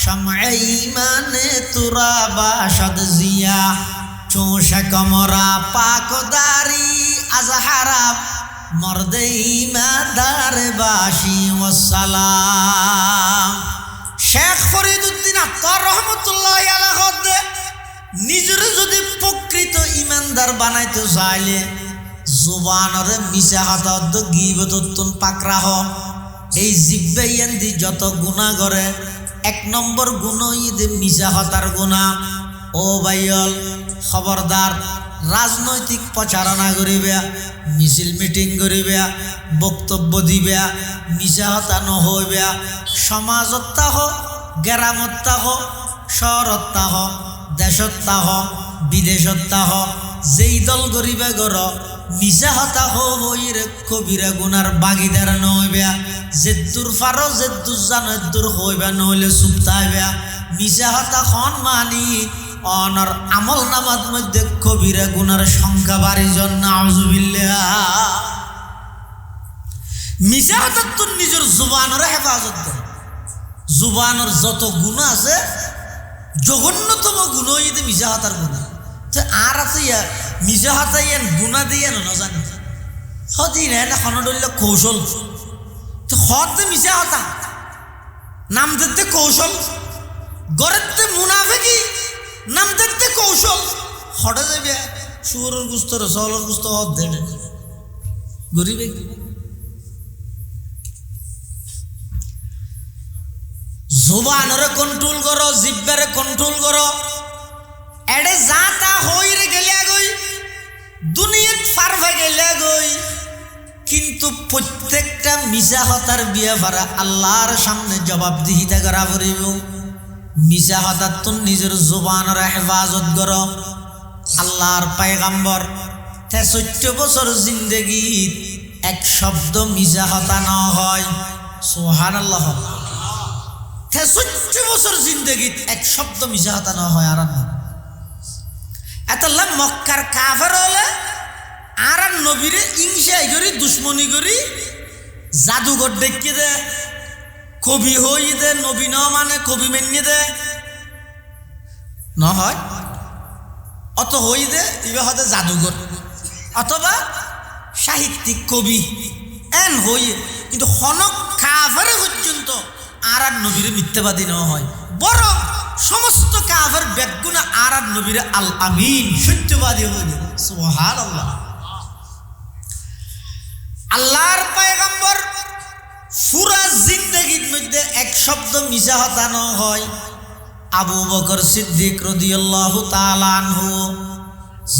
শমঈ ইমানে তুরা বাশদ জিয়া চোষে কমরা পাক দারি আজহারা মর্দে ইমাদার বাসি ওয়াসসালাম। শেখ ফরিদউদ্দিন আত্তার রহমতুল্লাহ আলাইহি নিজের যদি প্রকৃত ইমানদার বানাইতে চাইলে জুবানরে মিছা হাতত গিবততুন পাকরাহ এই জিব্বাইয়ান্দি যত গুনাহ করে 1 নম্বর গুনাহ ইদে মিছা হতার গুনাহ। ও ভাইয়ল খবরদার, রাজনৈতিক প্রচারণা করিবে, মিছিল মিটিং করিবে, বক্তব্য দিবে, মিছা হতা নহইবে, সমাজত্তা হোক, গ্রামত্তা হোক, শহরত্তা হোক, দেশত্তা হোক, বিদেশত্তা হোক, যেই দল করিবে গর মিছা হতা হইর কবিরা গুনার বাগিদার নহইবে। যেদুর ফারো যেদুর জানো এদুর হইবে, নহলে চুপতাইবে। মিছা হতা খন মানি অনর আমল নামাজ মধ্যে কবিরা গুনার সংখ্যা বাড়ি জন্য আউযুবিল্লাহ। মিছা হতা তোর নিজের জুবানের হেফাজত কর। জুবানের যত গুনাহ আছে জঘন্যতম গুনাহ ইদে মিছা হতার গুনাহ। আর আছে মিছা হতাইয়েন গুনাহ দিয়ে না জানি সদিন এখন ধরল কৌশল হতে মিছা হতা নাম দিতে কৌশল গড়তে মুনাফিকি নাম দেখতে কৌশল হটে যাবে শুয়োরের গুস্ত রসলের গুস্ত হত দেবে গরিবে জুবানরে কন্ট্রোল করো, জিব্বারে কন্ট্রোল করো। এডে যা তা হইরে গেলে গই দুনিয়াত পারবে গেলে গই, কিন্তু প্রত্যেকটা মিছা হতার বিয়ে ভাড়া আল্লাহর সামনে জবাবদিহিতা করা পড়িব। মিছা হতার তো নিজের জুবানের হেফাজত করো। আল্লাহর পয়গম্বর ৬৩ বছর জিন্দেগিত 1 শব্দ মিছা হতা না হয়। সুবহানাল্লাহ। ৬৩ বছর জিন্দেগিত 1 শব্দ মিছা হতা না হয়। আর এতলা মক্কার কাফের হলে আর নবীরে ইংসাই করি দুশ্মনী করি জাদুঘর দেখিয়ে দে, কবি হই দে, নবী ন মানে কবি মেনিয়ে দে নহয় অত হই দে ইবা হতে জাদুঘর অথবা সাহিত্যিক কবি এন হই, কিন্তু হনক কাফের পর্যন্ত আর নবীরে মিথ্যাবাদী ন হয়, বরং সমস্ত কাফের বেগুনা আর নবীরে আল আমিন সত্যবাদী হইল। সুবহানাল্লাহ। আল্লাহর পয়গম্বর পুরা জিন্দেগির মধ্যে 1 শব্দ মিছা হতা না হয়। আবু বকর সিদ্দিক রাদিয়াল্লাহু তাআলা আনহু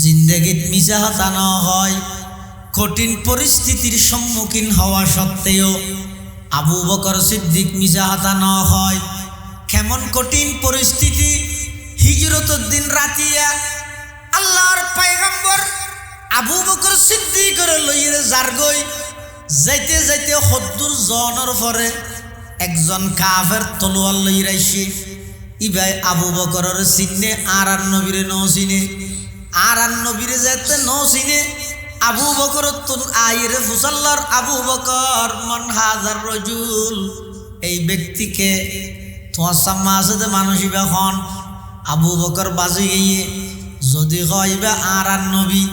জিন্দেগিত মিছা হতা না হয়। কঠিন পরিস্থিতির সম্মুখীন হওয়া সত্ত্বেও আবু বকর সিদ্দিক মিছা হতা না হয়। কেমন কঠিন পরিস্থিতি! হিজরতের দিন রাতিয়া আল্লাহর পয়গম্বর আবু বকর সিদ্দিকের লইয়ে জারগই যাইতে যাইতে হদ্দুর জনের পরে একজন কাফের তলোয়ার লই রাইছে। ইবাই আবু বকরের চিনে আর নবীরে ন চিনে, আর নবীরে যেতে ন চিনে। আবু বকর তুন আইরে ফুসাল্লার আবু বকর মান হাজার রজুল, এই ব্যক্তিকে তোমার সাম্মা আছে মানুষ ইবা খন। আবু বকর বাজি গিয়ে যদি হইবা আর নবী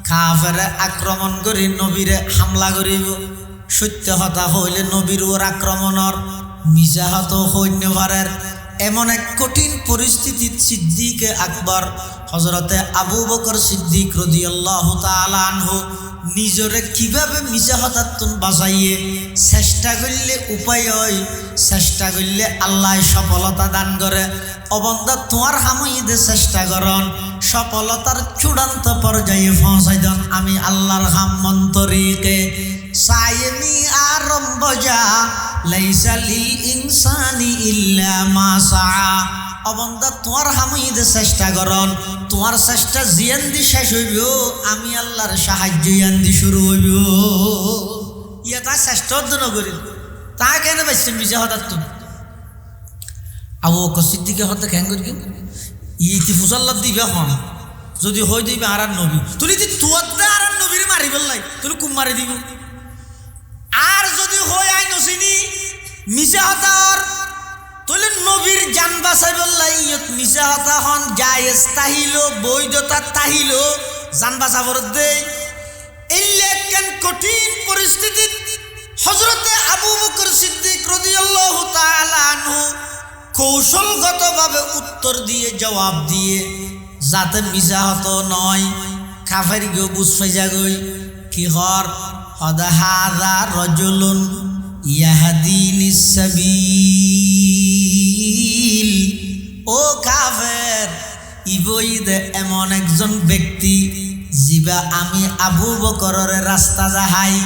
কাফেরে আক্রমণ করি নবীরে হামলা করিব, সত্য হতা হইলে নবীর ওর আক্রমণর মিছা হত সৈন্য ভারের এমন এক কঠিন পরিস্থিতিত সিদ্দিকে আকবর হযরতে আবু বকর সিদ্দিক রাদিয়াল্লাহু তাআলা আনহু নিজরে কিভাবে মিছা হতাতুন বাঁচাইয়ে চেষ্টা করলে উপায় হয়, চেষ্টা করলে আল্লাহ সফলতা দান করে। অবন্দা তোমার হামইদে চেষ্টা করন সফলতার চূড়ান্ত পর্যায়ে পৌঁছাই দেন। আমি আল্লাহর হাম মন্তরিকে সাইমি আরম্ভ যা লাইসা লিল ইনসানি ইল্লা মা সাআ। অবন্দা তোমার হামইদে চেষ্টা করন, তোমার চেষ্টা জিয়ান দি শেষ হইব, আমি আল্লাহর সাহায্য ইয়ান দি শুরু হইব। ইয়া তা চেষ্টা অর্জন করি তা কেন পাইছেন মিশা হঠাৎ তুমি আবু বকর সিদ্দিকে হতে খেং করি ইতি ফুসাল্লাদ দিবে হন যদি হয়ে দিবে আর নবী তুই যদি তুয়াতে আর নবীর মারি ফেললাই তুই কুম মারি দিব আর যদি হয়ে আই নসিনি মিশা হতার তুই নবীর জান বাঁচাই বললাই মিশা হতা হন জায়েজ তাহিল বৈধতা তাহিল জান বাঁচাবর দে এই লেখেন কঠিন পরিস্থিতি হযরতে আবু বকর সিদ্দিক রাদিয়াল্লাহু তাআলা আনহু কৌশলগতভাবে উত্তর দিয়ে জবাব দিয়ে যাতে মিশা হতো নয় কাফের গো বুঝ ফাইজা গই কি হর হদা হাযা রাজুলুন ইয়াহদিনিস সাবিল ও কাফের ইবইদে এমন একজন ব্যক্তি জিবা আমি আবু বকরের রাস্তা যাহাই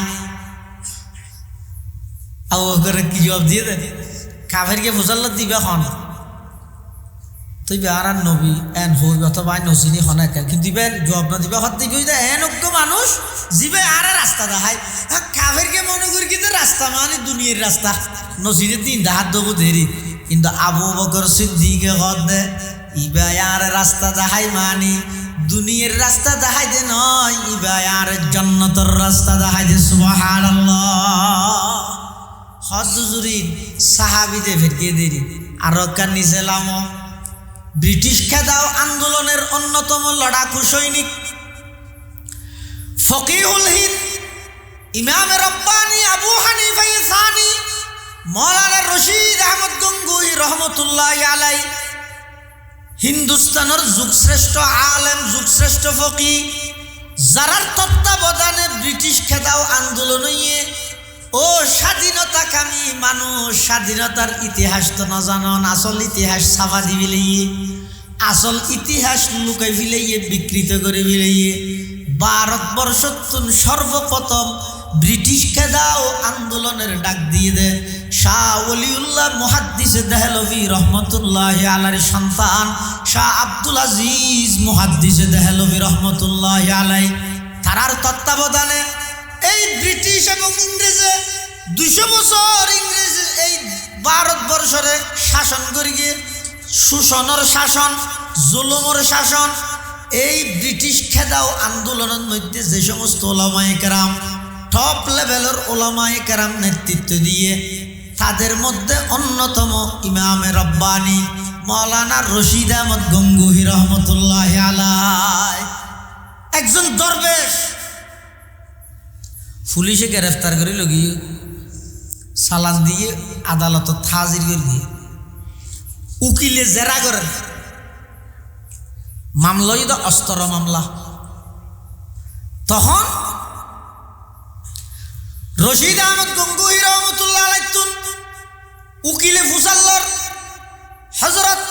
আবু বকর কি জবাব দিয়ে দে কাফেরকে ফুসাল্লাদ দিবে হন তুই আর নবী এন হই অথবা নসিনি হনে কিন্তু দিবে জবাব না দিবে হত দিবি এন অজ্ঞ মানুষ জিবে আর রাস্তা দেখায় কাফেরকে মনে করি কিন্তু রাস্তা মানে দুনিয়ার রাস্তা নসিনে তিন হাত দেবো দেরি কিন্তু আবু বকর সিদ্দিকে হদ দে ইবা আর রাস্তা দেখাই মানে দুনিয়ার রাস্তা দেখাই দে নয় ইবা আর জান্নাতের রাস্তা দেখাই দে সুবহানাল্লাহ হজুরিন সাহাবিদে ফেরকে দেরি আর কার নিচেলাম ব্রিটিশ খেদাও আন্দোলনের অন্যতম লড়াকু সৈনিক ফকিহুল হিন্দ ইমাম রব্বানি আবু হানিফা সানি মাওলানা রশিদ আহমদ গঙ্গুহি রহমতুল্লাহ আলাই হিন্দুস্তানের যুগশ্রেষ্ঠ আলেম যুগশ্রেষ্ঠ ফকি যারার তত্ত্বাবধানে ব্রিটিশ খেদাও আন্দোলন ও স্বাধীনতাকামী মানুষ স্বাধীনতার ইতিহাস তো না জানন আসল ইতিহাস ছাপা দি ফেলাইয়ে আসল ইতিহাস লুকাই ফেলাইয়ে বিকৃত করে ফেলাইয়ে ভারতবর্ষ সর্বপ্রথম ব্রিটিশ খেদাও আন্দোলনের ডাক দিয়ে দে শাহ ওলিউল্লাহ মুহাদ্দিসে দেহলভি রহমতুল্লাহ আলাইর সন্তান শাহ আব্দুল আজিজ মুহাদ্দিসে দেহলভি রহমতুল্লাহ আলাই তারার তত্ত্বাবধানে এই ব্রিটিশ এবং ইংরেজে 200 বছর ইংরেজ এই ভারতবর্ষরে শাসন করিয়ে শোষণের শাসন জুলুমের শাসন এই ব্রিটিশ খেদাও আন্দোলনের মধ্যে যে সমস্ত ওলামায়ে কেরাম টপ লেভেলের ওলামায়ে কেরাম নেতৃত্ব দিয়ে তাদের মধ্যে অন্যতম ইমামে রব্বানি মাওলানা রশিদ আহমদ গঙ্গুহি রহমতুল্লাহ আলাই একজন দরবেশ পুলিশে গ্রেফতার করে লগিয়ে সালান দিয়ে আদালত হাজির করে দিয়ে উকিলে জেরা করেন মামলাই তো অস্ত্র মামলা তখন রশিদ আহমদ গঙ্গুহি রহমতুল্লাহ আলাইতুন উকিলে ফুসাল্লর হযরত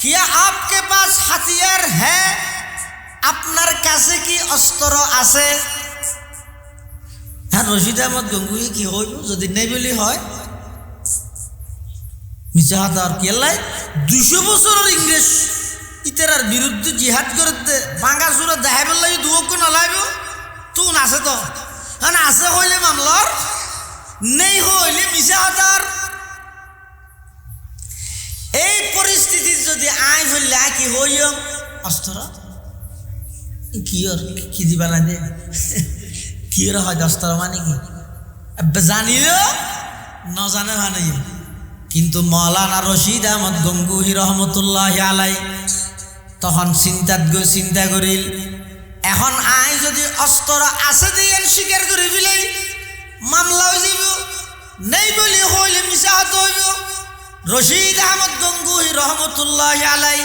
কিয়া आपके पास হাতিয়ার হ্যাঁ আপনার কাছে কি অস্ত্র আছে হ্যাঁ রশিদ আহমদ গঙ্গুহি কি হইব যদি নেই বলি হয় মিছা হাত আর কেলাই 200 বছরের ইংরেজ ইতারার বিরুদ্ধে জিহাদ করতে বাঙ্গা সুরে দেখাই বললাই দুঃখ নলাইব তুন আছে তো হ্যাঁ আছে হইলে মামলার নেই হইলে মিছা হাতার এই পরিস্থিতির যদি আই হইলে কি হইম অস্ত্র কি আর কি দিবা না দে কি হয় অস্ত্র মানে কি জানিলেও ন জানে মানে কিন্তু মাওলানা রশিদ আহমদ গঙ্গুহি রহমতুল্লাহ আলাই তখন চিন্তা করিল এখন আই যদি অস্ত্র আছে দিয়ে স্বীকার করে ফেলাই মামলা হয়ে যাব নেই বলি হইলে মিছা হাত হইব রশিদ আহমদ গঙ্গুহি রহমতুল্লাহ আলাই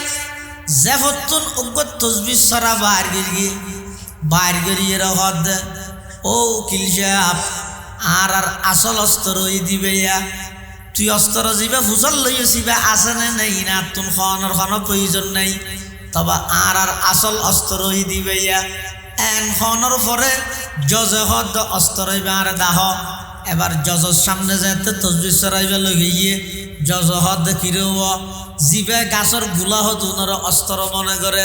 জেফতুন উগ্গত তসবিহ সরা বাইর গিয়ে রহদ ও উকিল সাহেব আর আসল অস্ত্র দিবে তুই অস্ত্র যাবে ফুসল লইছিবা আছে না নেই না তুন খাওয়ানোর কোনো প্রয়োজন নেই তবে আর আসল অস্ত্র দিবে এন খাওয়ানোর পরে জজে হদ অস্ত্র আর দাহ এবার জজের সামনে যেতে তসবিহ সরাইবে লইয়ে জজ হদ কিরব জিবে গাছর গুলা হত অস্ত্র মনে করে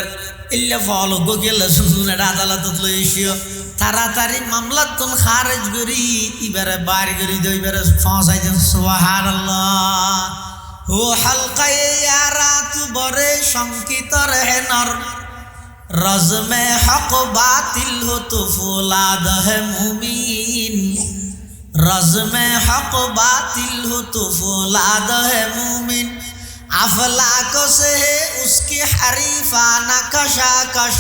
ইল্লে ফল গেলে শুনুন এটা আদালতত লই এসিও তাড়াতাড়ি মামলাতুন খারেজ করি এবারে বাইর করি দই এবারে পৌঁছাই দেন সুবহানাল্লাহ। ও হালকায়ে ইয়ারা তু বরে শঙ্কিত রহেনর রজমে হক বাতিল হো তো ফুলাদ হে মুমিন, রজমে হক বাতিল হো তো ফুলাদ হে মুমিন, अफलाकों से है उसकी हरीफाना कशाकश,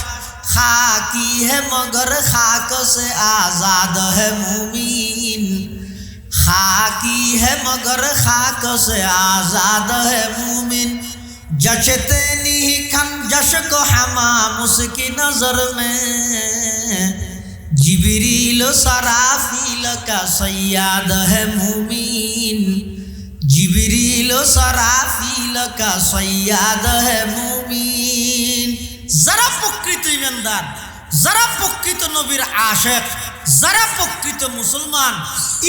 खाकी है मगर खाकों से आज़ाद है मुमीन, खाकी है मगर खाकों से आज़ाद है मुमीन, जचते नहीं खन जश को हमाम उसकी नज़र में, जिब्रील सराफील का सय्याद है मुमीन, जिब्रील सराफील का सय्याद है मुमीन। যারা প্রকৃত ইমানদার, যারা প্রকৃত নবীর আশিক, যারা প্রকৃত মুসলমান,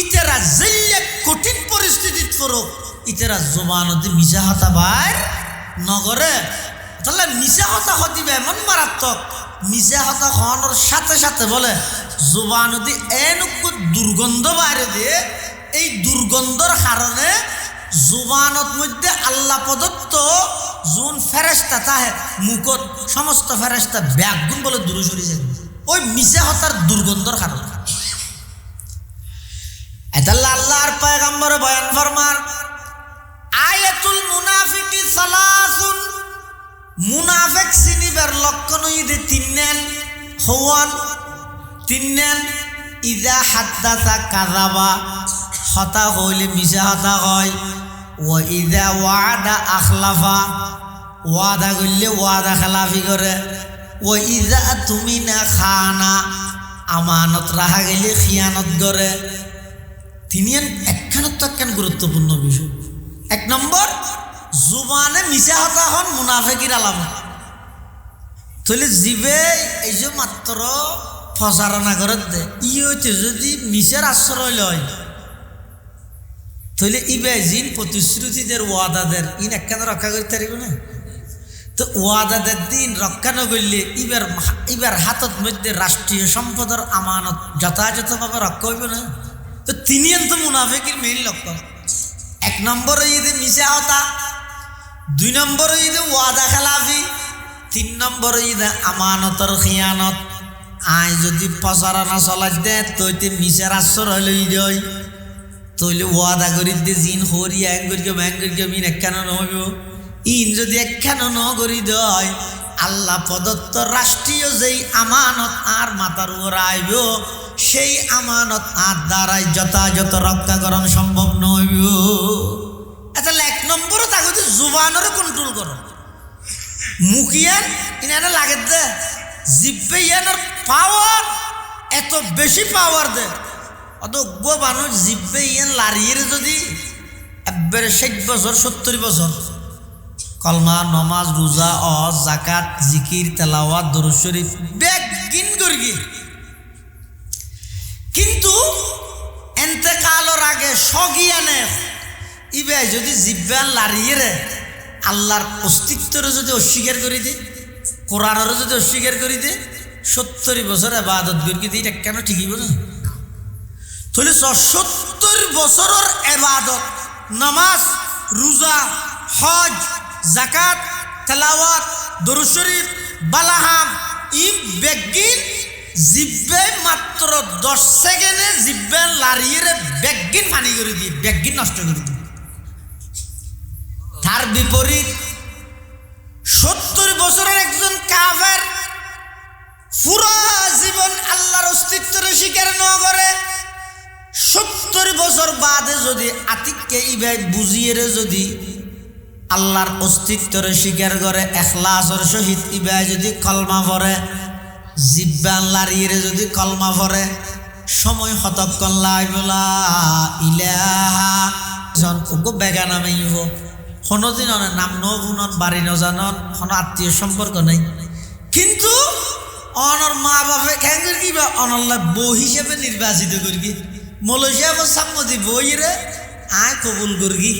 ইতারা জেলে কঠিন পরিস্থিতিত পড়ুক ইতারা জবানতে মিছা হতা বাইর নগরে। তাহলে মিছা হতা হতিবে এমন মারাত্মক, মিছা হতা হওয়ার সাথে সাথে বলে জবানতে এনুকু দুর্গন্ধ বাইরে দিয়ে, এই দুর্গন্ধর কারণে জুবানত মধ্যে আল্লাহ প্রদত্ত জুন ফেরেশতা তাহে মুখত সমস্ত ফেরেশতা ব্যাগুন বলে দূরে সরে যায় ওই মিশা হতার দুর্গন্ধর কারণে। এতাল্লাহ আল্লাহর পয়গম্বর বয়ান ফরমান আয়াতুল মুনাফিকি সালাসুন, মুনাফিক চিনিবার লক্ষণ ইদে তিননেন হওয়ান, তিননেন ইদা হাদ্দাসা কাযাবা, হতা হইলে মিশা হতা হয়, ও ইদা ওয়াদা আখলাফা, ওয়াদা করলে ওয়াদা খেলাফি করে, ও ইদা তুমি না খানা, আমানত রাখা গেলে খিয়ানত করে। তিনি একখানত তো একখান গুরুত্বপূর্ণ বিষয়। এক নম্বর, জুবানে মিশা হতা হন মুনাফিকির আলামত। তাহলে জিবে এই যে মাত্র ফসারানা করে দে ই হইতে যদি মিশার আশ্রয় লয়, তাহলে ইবে জিন প্রতিশ্রুতিদের ওয়াদাদের ইন একখানে রক্ষা করতে পারিব না। তো ওয়াদাদের দিন রক্ষা না করলে ইবার হাতত মধ্যে রাষ্ট্রীয় সম্পদের আমানত যথাযথভাবে রক্ষা হইব না। তো তিনি তো মুনাফিকের মেইন লক্ষণ। এক নম্বর ঈদে মিশা হতা, দুই নম্বর ঈদে ওয়াদা খেলাফি, তিন নম্বর ঈদে আমানতর খিয়ানত। আয় যদি প্রচারণা চলাই দে তৈতে মিশার আশ্রয় লই দেয়, তৈলে ওয়াদা করি দে জিন হরি এক করিকে ব্যাং করিকে মিন একখানো নহব। ইন যদি একখানো ন করি দেয় আল্লাহ প্রদত্ত রাষ্ট্রীয় যেই আমানত আর মাথার উপর আইব, সেই আমানত আর দ্বারাই যথাযথ রক্ষাকরণ সম্ভব নইব। তাহলে এক নম্বরে তাকে জুবানরে কন্ট্রোল করো, মুখিয়ান ইনারা লাগে দে জিব্বে ইয়ানোর পাওয়ার এত বেশি পাওয়ার দে। অত মানুষ জিব্বে ইয়ান লাড়িয়ে যদি একবারে ৬০ বছর ৭০ বছর কলমা নমাজ রোজা অজ জাকাত জিকির তেলাওয়াত দরুদ শরীফ বেগিন করি, কিন্তু এন্তেকালর আগে সগিয়ানে ইবে যদি জিব্বান লাড়িয়ে রে আল্লাহর অস্তিত্বর যদি অস্বীকার করে দে, কোরআনেরও যদি অস্বীকার করে দে, ৭০ বছর ইবাদত করি দিয়ে কেন ঠিকই বলে। তাহলে ৭০ বছরের ইবাদত নামাজ রোজা হজ জাকাত তেলাওয়াত দরুদ শরীফ বালাহাম ই বেগিন জিব্বে মাত্র ১০ সেকেন্ডে জিব্বে লাড়িয়ে বেগিন ফানি করে দিয়ে বেগিন নষ্ট করে দিয়ে। তার বিপরীত ৭০ বছরের একজন কাফের পুরো জীবন আল্লাহর অস্তিত্বের স্বীকার ন করে, ৭০ বছর বাদে যদি আতিককে ইবাই বুঝিয়ে যদি আল্লাহর অস্তিত্বের স্বীকার করে এখলাসের সহিত ইবাই যদি কলমা পড়ে, জিব্বান লাড়িয়ে যদি কলমা পড়ে, সময় হতক্ষণ লাগলা ইলাহা বেগা নামে ইব কোনোদিন নাম নগুণন বাড়ি নজানন কোনো আত্মীয় সম্পর্ক নেই, কিন্তু অনর মা বাপে কেন কিবা অনল্লা বউ হিসেবে নির্বাচিত করবি, মলসিয়া সাম্মতি বইরে আয় কবুল করবি।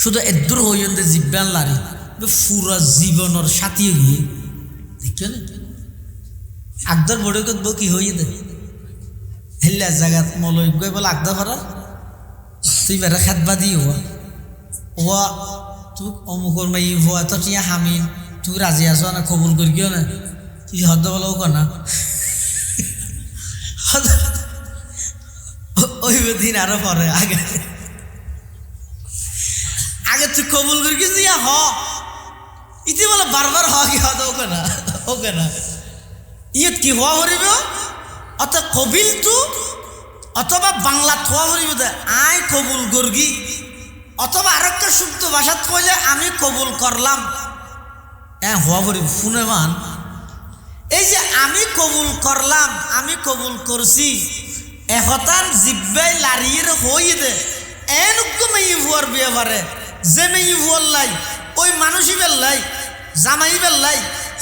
শুধু এদুর হইতে জিব্বান লারি পুরা জীবনের সাথী গিয়ে দেখছো না। আগদার বড় করবো কি হইয়ে দে হেল্লা জায়গাত মলই গই বলে আগদা ভরা তুই বেড়া খাতবা দি হওয়া তুই অমুকর মাই হওয়া তো টিয়া হামিন তুই রাজি আছো না কবুল করি কিয় না তুই হদ্দ বলো কনা ওই দিন আরো পরে আগে আগে তুই কবুল করি কি হ ইতি বলে বারবার হ কি হদ ওকে না ইয়ত কি হওয়া হরিব অত কবিল তু অথবা বাংলা থোয়া হরিব দে আই কবুল গর্গি অথবা আরেকটা শুদ্ধ ভাষাত কইলে আমি কবুল করলাম হ্যাঁ হওয়া হরিব শুনে মান এই যে আমি কবুল করলাম আমি কবুল করছি এহতান জিব্বাই লারিয়ে হই দে এনুকু মেয়ে ভুয়ার বিয়ে পারে যে মেয়ে ভুয়ার লাই ওই মানুষই বেল্লাই জামাই বেল্লাই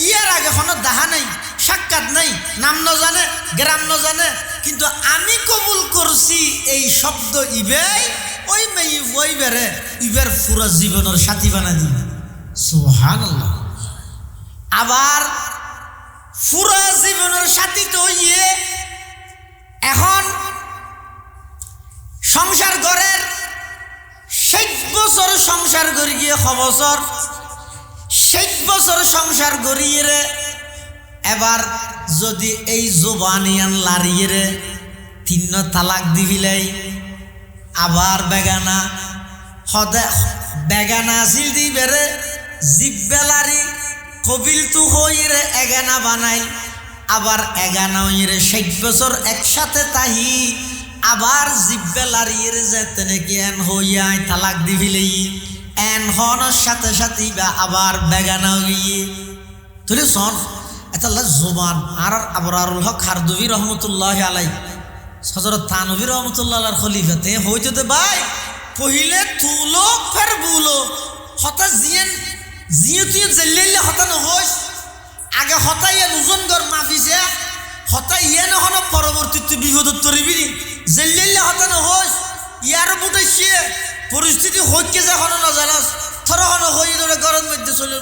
ইয়ার আগে কোনো দেখা নাই সাক্ষাৎ নাই নাম ন জানে গ্রাম ন জানে কিন্তু আমি কবুল করছি এই শব্দ ইবেই ওই মেয়ে ভুয়াই বেড়ে ইবের পুরো জীবনের সাথী বানা দিবে সুবহানাল্লাহ আবার পুরো জীবনের সাথী তো ইয়ে এখন সংসার ঘরের ৬০ বছর সংসার করি গিয়ে বছর ৬০ বছর সংসার করিয়ে রে এবার যদি এই জোবানিয়ান লারিয়ে রে ৩ তালাক দিবিলাই আবার বেগানা হদে বেগানা আসিল দিবে রে জিব্বেলারি কবিল তু হইরে এগানা বানাইল আবার এগানা হইরে ৬০ বছর একসাথে তাহি আবার জিব্বেলারির যেতে নাকি এন হইয়াই তালাক দিবিলেই এন হনের সাথে সাথে বা আবার বেগানা হইয়ে তুই শোন এতাল্লা জোবান আর আবরারুল হক খারদুবি রহমতুল্লাহ আলাই হযরত থানভী রহমতুল্লাহ আলাইহির খলিফাতে হইতে ভাই পहिले তুলো ফের বুলো হতা জিয়েন জিয়তি জেল্লাইলে হতা নহইস আগে হতাইয়া ওজনগর মাফিছে হতাইয়া নহন পরবর্তীতে বিপদত তরিবি জেল্লাইলে হতা নহইস ইয়ার বুটাইছে পরিস্থিতি হইকে যা হন না জানাস থর হন হই ধরে গরম মধ্যে চলে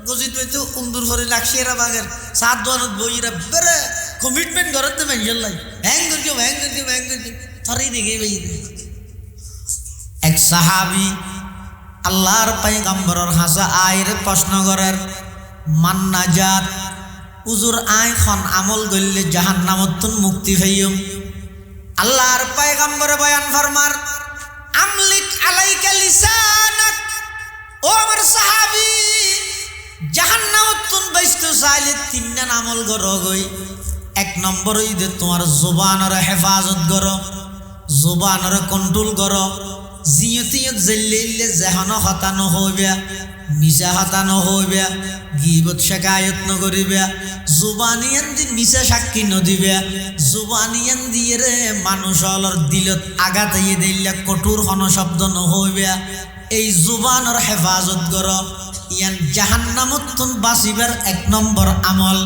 গজিত মধ্যে উন্দুর করে লাক্সিরা বাগের সাত দোয়ানত বইরা বেরে কমিটমেন্ট করতে মেঞ্জল লাই হ্যাং করি থরই দেখে বই এক সাহাবী আল্লাহর পয়গম্বরের হাসা আয়ের প্রশ্ন করার মান নাজাত হুজুর আয় খন আমল গল্লে জাহান্নামতুন মুক্তি হইম আল্লাহর পয়গম্বর বয়ান ফরমার আমলিক আলাইকা লিসানাক ও আমার সাহাবী জাহান্নামতুন বাইস্তু চাইলে 3 আমল করো গই 1 নম্বর হইতে তোমার জবানের হেফাজত করো জবানের কন্ট্রোল করো জিয়তিয়ত জেল্লিলে জাহানো হতানো হইবে মিশা হতানো হইবে গীবত শিকায়ত ন করিবে জুবানিয়ান দি মিশা সাক্ষী ন দিবে জুবানিয়ান দিয়ে রে মানুষের দিলত আঘাত দিয়ে দিলে কঠোর হন শব্দ ন হইবে এই জুবানের হেফাজত করো ইয়ান জাহান্নামতুন বাঁচিবার 1 নম্বর আমল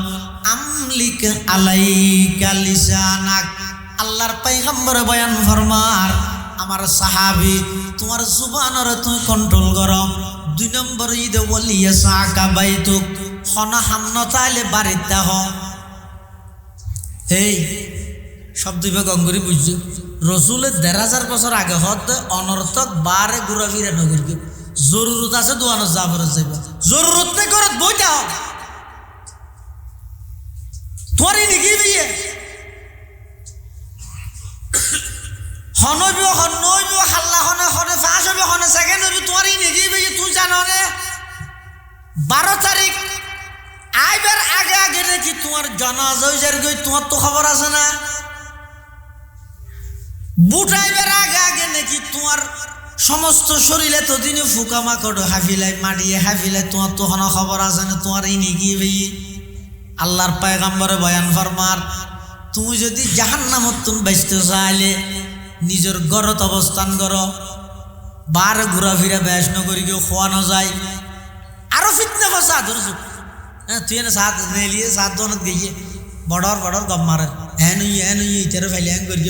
আমলিক আলাইকা লিসানাক আল্লাহর পয়গম্বর বয়ান ফরমার আমার সাহাবী তোমার জুবানের তুমি কন্ট্রোল করো 2 নম্বর ইদে ওয়ালিয়া সাকা বাইতুক হনা হামনা তাইলে বাড়িতে হ এই শব্দ গঙ্গরি বুঝছো রসুলের 1500 বছর আগে হত অনর্থক বারে ঘুরা ফিরে নগরকে জরুরত আছে দোয়ানো যাবরে যাইব জরুরত নেই করত বইটা তোরই নাকি বিয়ে হনবি হনবি হাল্লা হনে হনে ফাঁস হবে হনে সেকেন্ড হবি তোরই নাকি বিয়ে তুই জানো রে 12 তারিখ আইবার আগে আগে নাকি তোমার জানাজা হইজার গই তোমার তো খবর আছে না বুটাইবার আগে আগে নাকি তোমার সমস্ত শরীরে তো দিনে ফুকামাকড় হাফিলাই মারিয়ে হাফিলাই তোমার তো কোনো খবর আছে না তোমার এই নাকি ভাই আল্লাহর পয়গম্বরে বয়ান ফরমার তুমি যদি জাহান্নামতুন বাইতে চাইলে নিজের ঘরত অবস্থান করো বার ঘোরাফেরা বেশ নগরী কেউ খোয়ানো যায় আরো ফিতনা ফসা ধরছো হ্যাঁ তুই এনে সাত নেলিয়ে সাত দোনত গিয়ে বড়র গম মারে হ্যাঁ ইটারে ফেলে হ্যাং করি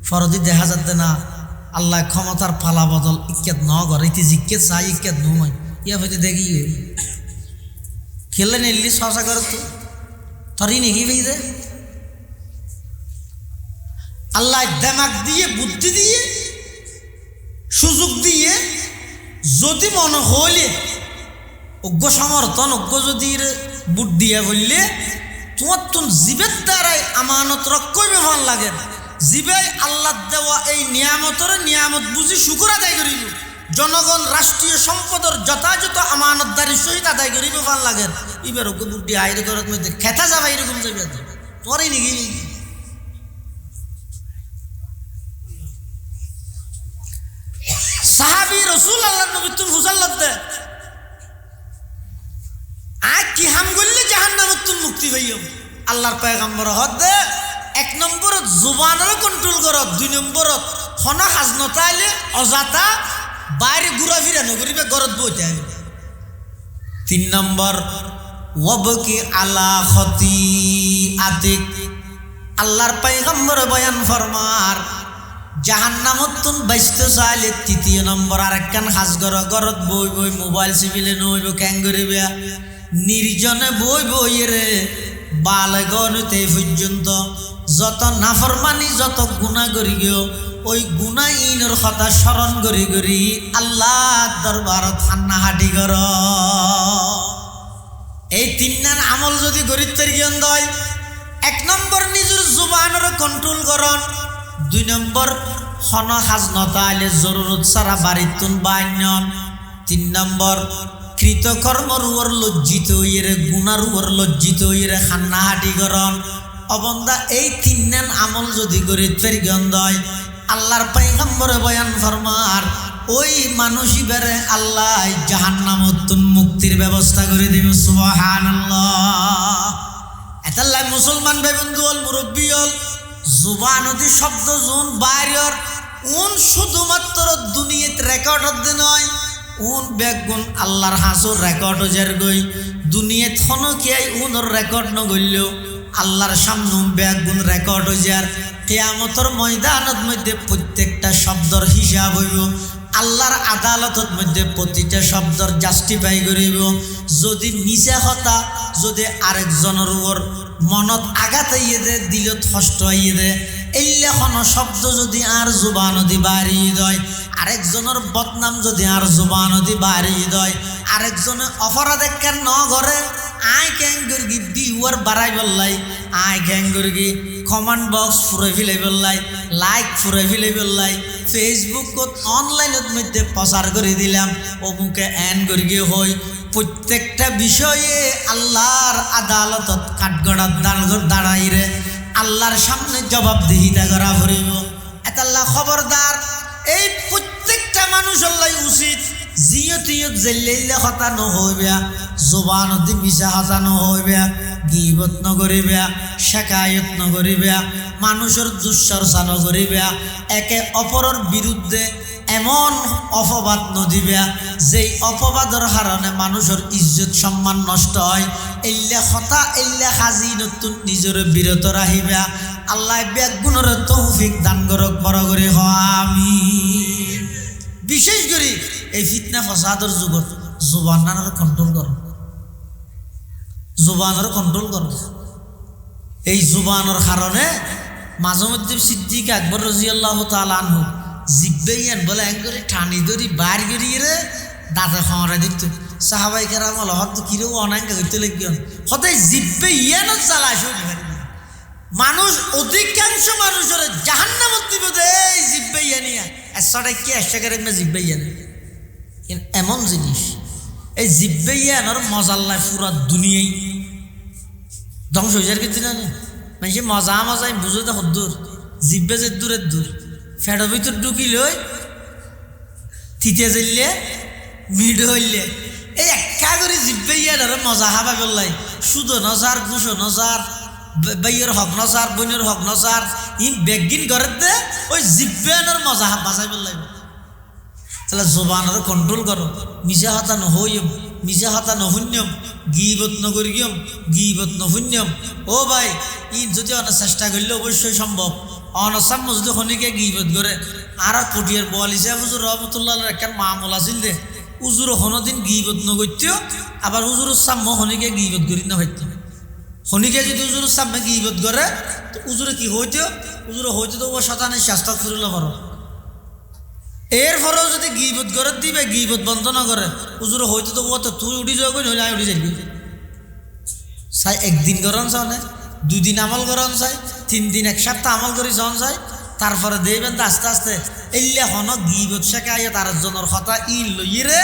ফরদি দেখা যাতে না আল্লাহ ক্ষমতার ফালা বদল ইক্কেত ন ঘর ইতি জিক্কেত চাই ইক্কেত নয় ইয়া হইতে দেখি খেলে নিলি শশা করে তো তরি নাকি ভাই দে আল্লাহ দেমাগ দিয়ে বুদ্ধি দিয়ে সুযোগ দিয়ে যদি মনে হইলে অজ্ঞ সমর্থন অজ্ঞ যদি বুট দিয়া বললে তোমার তুম জীবের দ্বারাই আমানত রক্ষই ব্যবহার লাগে জীবে আল্লাহ দেওয়া এই নিয়ামত বুঝি শুকুর আদায় করিব জনগণ রাষ্ট্রীয় সম্পদের যথাযথ আমানতদারির সহিত আদায় করিব ভাল লাগে এবার অজ্ঞ বুট দিয়ে আইরে করার মধ্যে খেতা যাবে এরকম যাবে তোরই নাকি সাহাবী রাসূল আল্লাহ নবী তুমি হুজাল্লাত দে আজ কি হাম করলে জাহান্নামত তুমি মুক্তি পাইও আল্লাহর পয়গম্বর হদ দে এক নম্বরত জুবানের কন্ট্রোল করত দুই নম্বরত খনা হাজনতা আইলে অজাতা বাইরে ঘুরা ফিরা নগরিবে ঘরত বইতে আইবে তিন নম্বর ওয়াবকি আলা খতিআতিক আল্লাহর পয়গম্বর বয়ান ফরমার জাহান্নামত তুন বাইসতে চাইলে তৃতীয় নম্বর আরেকখান হাজ ঘরত বই বই মোবাইল চিপিলে নইব ক্যাং করিবে নির্জনে বই বই রে বালগনতে পর্যন্ত যত নাফরমানি যত গুনাহ করি গিয়েও ওই গুনাহ ইনের কথা স্মরণ করি করি আল্লাহ দরবারত হান্না হাঁটি কর এই তিনটান আমল যদি গরিব তরিগন দয় এক নম্বর নিজের জুবানের কন্ট্রোল করন দুই নম্বর হন হাজনতা আইলে জরুরত সারা বাড়ির তুন বাইনন তিন নম্বর কৃতকর্মর উপর লজ্জিত হইরে গুনার উপর লজ্জিত হইরে খান্নাহাটি করন অবন্দা এই তিনজন আমল যদি গরিব তরিগন দয় আল্লাহর পয়গম্বরে বয়ান ফরমার ওই মানুষই বেরে আল্লাহ জাহান্নামত মুক্তির ব্যবস্থা করে দিবে সুবহানাল্লাহ এতাল্লাহ মুসলমান ভাই বন্ধু হল মুরব্বী হল জুবানতি শব্দ জুন বাইরের উন শুধুমাত্র দুনিয়াত রেকর্ড হতে নয় উন বেগুন আল্লাহর হাসুর রেকর্ড যার গই দুনিয়াত থনকিয়াই উনর রেকর্ড নগইলেও আল্লাহর সামনে বেগুন রেকর্ড যার কিয়ামতের ময়দানত মধ্যে প্রত্যেকটা শব্দর হিসাব হইব আল্লাহর আদালতত মধ্যে প্রতিটা শব্দর জাস্টিফাই করিব যদি মিছা কথা যদি আরেকজনের উপর মনত আঘাত আইয়ে দে দিলত কষ্ট আইয়ে দে এইলেখন শব্দ যদি আর জুবানদি বাড়িয়ে দেয় আরেকজনের বদনাম যদি আর জুবানদি বাড়িয়ে দেয় আরেকজনে অপরাধ কেন ন করে আই ক্যাং করি ভিউয়ার বাড়াই বললাই আই ক্যাং করি কমেন্ট বক্স ফুরে ফেলে বললাই লাইক ফুরে ফেলে বললাই ফেসবুকত অনলাইনত মধ্যে প্রচার করে দিলাম অমুকে এন করি হই প্রত্যেকটা বিষয়ে আল্লাহর আদালতত কাঠগড়ার দাঁড়াই রে আল্লাহর সামনে জবাবদিহিতা করা ভরিব এত আল্লাহ খবরদার এই প্রত্যেকটা মানুষ আল্লাহ উচিত জিয়তিয়ত জেল্লাইলে হতা নহইবে জবানতি মিছা হতা নহইবে গীবত নকরিবে শেকায়ত নকরিবে মানুষের দুশ্চর্চা নকরিবে একে অপরের বিরুদ্ধে এমন অপবাদ নদিবে যেই অপবাদের কারণে মানুষের ইজ্জত সম্মান নষ্ট হয় এল্লা হতা এল্লা হাজি নতুন নিজের বিরত রাখিবে আল্লাহ বেগুনের তৌফিক দান করক বড় করে আমিন বিশেষ করে এই ফিতনা ফসাদের যুগত জুবানের কন্ট্রোল করো জুবানের কন্ট্রোল করো এই জুবানের কারণে মাঝে মধ্যে সিদ্দিক আকবর রাদিয়াল্লাহু তাআলা আনহু জিব্বেইয়ান বলে এক করে ঠানি ধরি বার গড়িয়ে রে দাঁতে খাওয়ারে দিত সাহাবাই কেরাম হল হয়তো কিরো অনাঙ্কা করতে লাগবেন হতে জিব্বেইয়ান চালায় মানুষ অধিকাংশ মানুষের জাহান্নামত দিবে এই জিব্বেইয়ানিয়া একশোটা কি একশো করে জিব্বেইয়ান এমন জিনিস এই জিব্বেইয়ানোর মজাল্লায় পুরা দুনিয়াই ধ্বংস হয়ে যার কিন্তু জানে মানে মজা মজাই বুঝো তো দূর জিব্বে যে দূরের দূর ফেডের ভিতর ঢুকি লই থিতে জ্বললে মিড হইলে এই একা করে জিব্বেইয়ানোর মজা হাবা বললাই সুদো নজার ঘুষো নজার বাইয়ের হক নজার বইনের হক নজার ই বেগিন ঘরের দে ওই জিব্বেয়ানোর মজা হাব বাঁচাই বললাই তাহলে জবানের কন্ট্রোল করো মিশা হাতা নহইম মিশা হাতা নহুন্যম গিবত নগরিয়ম গিবত নহুন্যম ও ভাই ই যদি অনেক চেষ্টা করলে অবশ্যই সম্ভব অনসাম্য যদি খনিকে গিবত করে আর পটিয়ার বল হিসাব হুজুর রহমতুল্লাহ একটা মামল আছিল দে হুজুর হনদিন গিবত নগত্যিও আবার হুজুর সাম্য খনিকে গিবত করি না হইতে শনিকে যদি উজুরের সামনে গিবত করে তো উজুরে কি হইতে তো ও শতানের শাস্তা ফুরিল করো এরপরেও যদি গিবত করে দিবে গিবত বন্ধ না করে উজুরে হইতে তো ও তো তুই উঠি যাও নইলে আমি উঠি যাবি চাই একদিন গরম চাও না 2 দিন আমল গরম চাই 3 দিন 1 সপ্তাহ আমল করি চাও চাই তারপরে দেখবেন তো আস্তে আস্তে এলে হন গিবত শেখাইয়া তার জনের কথা ই লইরে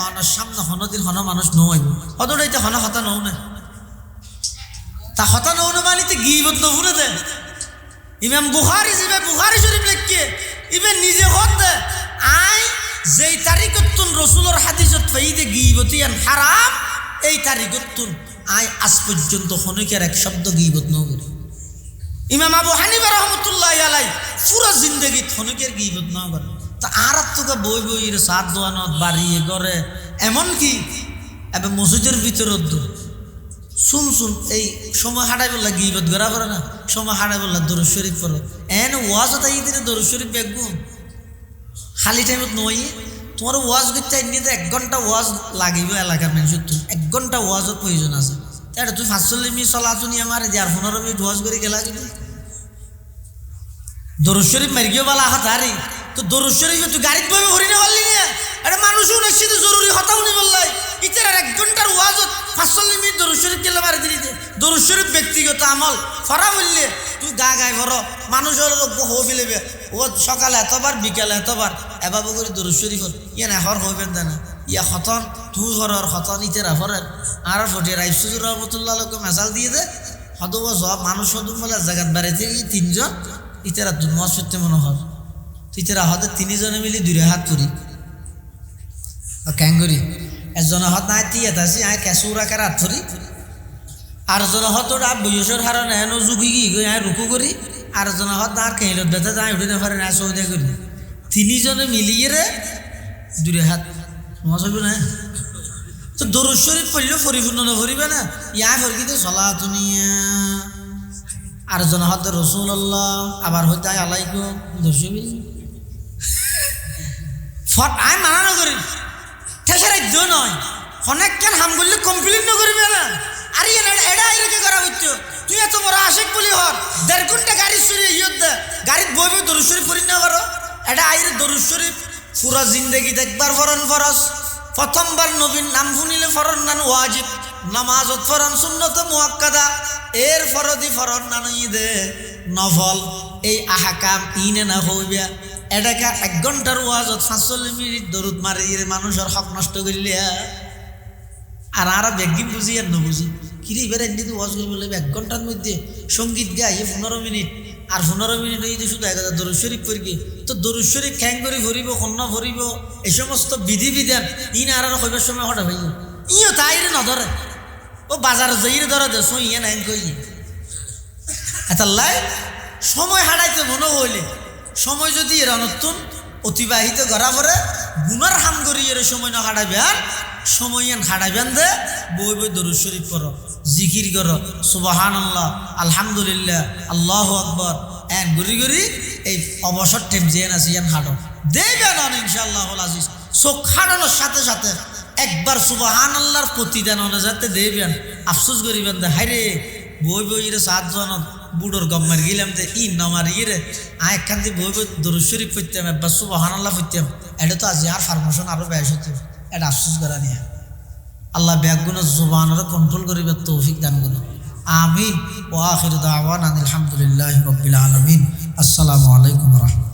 অনার সামনে হনদিন হন মানুষ নইব অতটাইতে হন হতা নও না তা হতা নও না মানিতে গিবত নভুরে দে ইমাম বুখারী জিবে বুখারী শরীফ লিখকে ইবে নিজে হতে আই যেই তারিখতুন রাসূলের হাদিসত ফাইদে গিবতিয়ান হারাম এই তারিখতুন আই আজ পর্যন্ত হনকের এক শব্দ গিবত ন করি ইমাম আবু হানিফা রাহমাতুল্লাহি আলাইহি পুরো জিন্দেগি হনকের গিবত ন করে তা আর তো বই বইয়ের সাত দোয়ানত বাড়িয়ে করে এমন কি এবে মসজিদের ভিতরে শুন এই সময় হাঁটাই বললা গিবত করা করে না সময় হাঁটাই বললা দরুদ শরীফ পড়ো এন ওয়াজ তাই দিনে দরুদ শরীফ বেগুন খালি টাইমত নই তোমার ওয়াজ করতে নিতে 1 ঘন্টা ওয়াজ লাগিব এলাকার মানুষের 1 ঘন্টা ওয়াজের প্রয়োজন আছে তাই তুই 45 মিনিট চলাচুন আমার যার 15 মিনিট ওয়াজ করে গেলা কিন্তু দরুদ শরীফ মারিও বলা হাতারি তো দরুদ শরীফ তুই গাড়িতে বই হরি না বললি না এটা মানুষও নিশ্চিত জরুরি হতাও নি বললাই ইতার 1 ঘন্টার ওয়াজত 45 মিনিট দরুদ শরীফ গেলে মারি দিতে দরুদ শরীফ ব্যক্তিগত আমল ফরা বললে তুই গায় ভরো মানুষ হলো হো ফেলেবে ও সকালে এতবার বিকালে এতবার এভাবে করে দরুদ শরীফ ইয়া না হর হইবেন না ইয়া খতন তুই হরর খতন ইতার হরের আর ফটিয়া রাইসুজুর রহমতুল্লাহ লোকে মেসাল দিয়ে দে হদব সব মানুষ হদম বলে জায়গাত বাড়িতে এই 3 জন ইতারা দুনমাস সত্যি মনে হয় ইতারা হতে 3 জনে মিলি 2 হাত করি ক্যাঙ্গুরি একজনের হাত নাই তিয়াত আছি আয় কেঁচুরা কে রাত ধরি আর জনের হাত বয়সের হারণ এন জুগি গিয়ে আয় রুকু করি আর জনের হাত আর কেঁলত বেঁধে যায় উঠে না পারে না সৌদে করি 3 জনে মিলিয়ে রে 2 হাত মজা না তো দরুদ শরীফ পড়লেও পরিপূর্ণ না পড়িবে না ইয়া ফরকিতে চলা তুনিয়া আর জনের হাতে রাসূলুল্লাহ আবার হইতে আলাইকুম দর্শবি ফট আয় মানা করি ঠেসে রাজ্য নয় অনেক কেন হাম করলে কমপ্লিট না করিবে না আর এটা এরকে করা হচ্ছে তুই এত বড় আশেক বলি হর 1.5 ঘন্টা গাড়ি চুরি ইয়ে গাড়িত বইবে দরুদ শরীফ পড়ি না করো এটা আইরে দরুদ শরীফ পুরা জিন্দগি দেখবার ফরন ফরজ প্রথমবার নবীর নাম শুনিলে ফরন নান ওয়াজিব নামাজত ফরন সুন্নত মুআক্কাদা এর ফরদি ফরন নান ঈদে নফল এই আহকাম ইনে না হইবে এটাকে 1 ঘন্টার ওয়াজত 45 মিনিট দরুদ মারিয়ে মানুষের হক নষ্ট করলে আর বেগিন বুঝি আর না বুঝি কিরে এবার এমনি ওয়াজ করবে বলে 1 ঘন্টার মধ্যে সঙ্গীত গাই 15 মিনিট আর 15 মিনিট হইতে শুধু 1000 দরুদ শরীফ পড়ি তো দরুদ শরীফ খ্যাং করে ভরিব কন্যা ভরিব এই সমস্ত বিধি বিধান ইন আর হইবার সময় হঠাৎ হইব ইও তাইরে নধরে ও বাজার যাইরে ধরে দে সই ইয়ে নাই কই এতাল্লাই সময় হারাইতে মনে হইলে সময় যদি এর নতুন অতিবাহিত করা পরে গুনার হাম করি এর সময় না হাঁটাবে আর সময় হাঁটাবেন দে বই বই দরুদ শরীফ পড়ো জিকির করো সুবহানাল্লাহ আলহামদুলিল্লাহ আল্লাহু আকবার এন গরি গরি এই অবসর টাইম যেন আছে ইয়ান হাঁটো দেবেন ইনশাআল্লাহুল আজিজ চোখ হাঁটানোর সাথে সাথে একবার সুবহানাল্লাহর প্রতিদান অনুযাতে দেবেন আফসোস করিবেন দে হাইরে বই বই রে 7 জন বুড়োর গম্মার গেলাম তো ই নমার ইয়ে আয় একখান দিয়ে বই বই দরুদ শরীফ পড়তাম একবার সুবহানাল্লাহ পড়তাম এটা তো আজ আর ফার্মেশন আরো বেশ হতো এটা আফসোস করা নিয়ে আল্লাহ ব্যাগগুলো জুবানের কন্ট্রোল করিবে তৌফিক দান করুন আমিন ওয়া আখিরু দাওয়ানা আলহামদুলিল্লাহি রাব্বিল আলামিন আসসালামু আলাইকুম ওয়া রাহমাতুল্লাহ।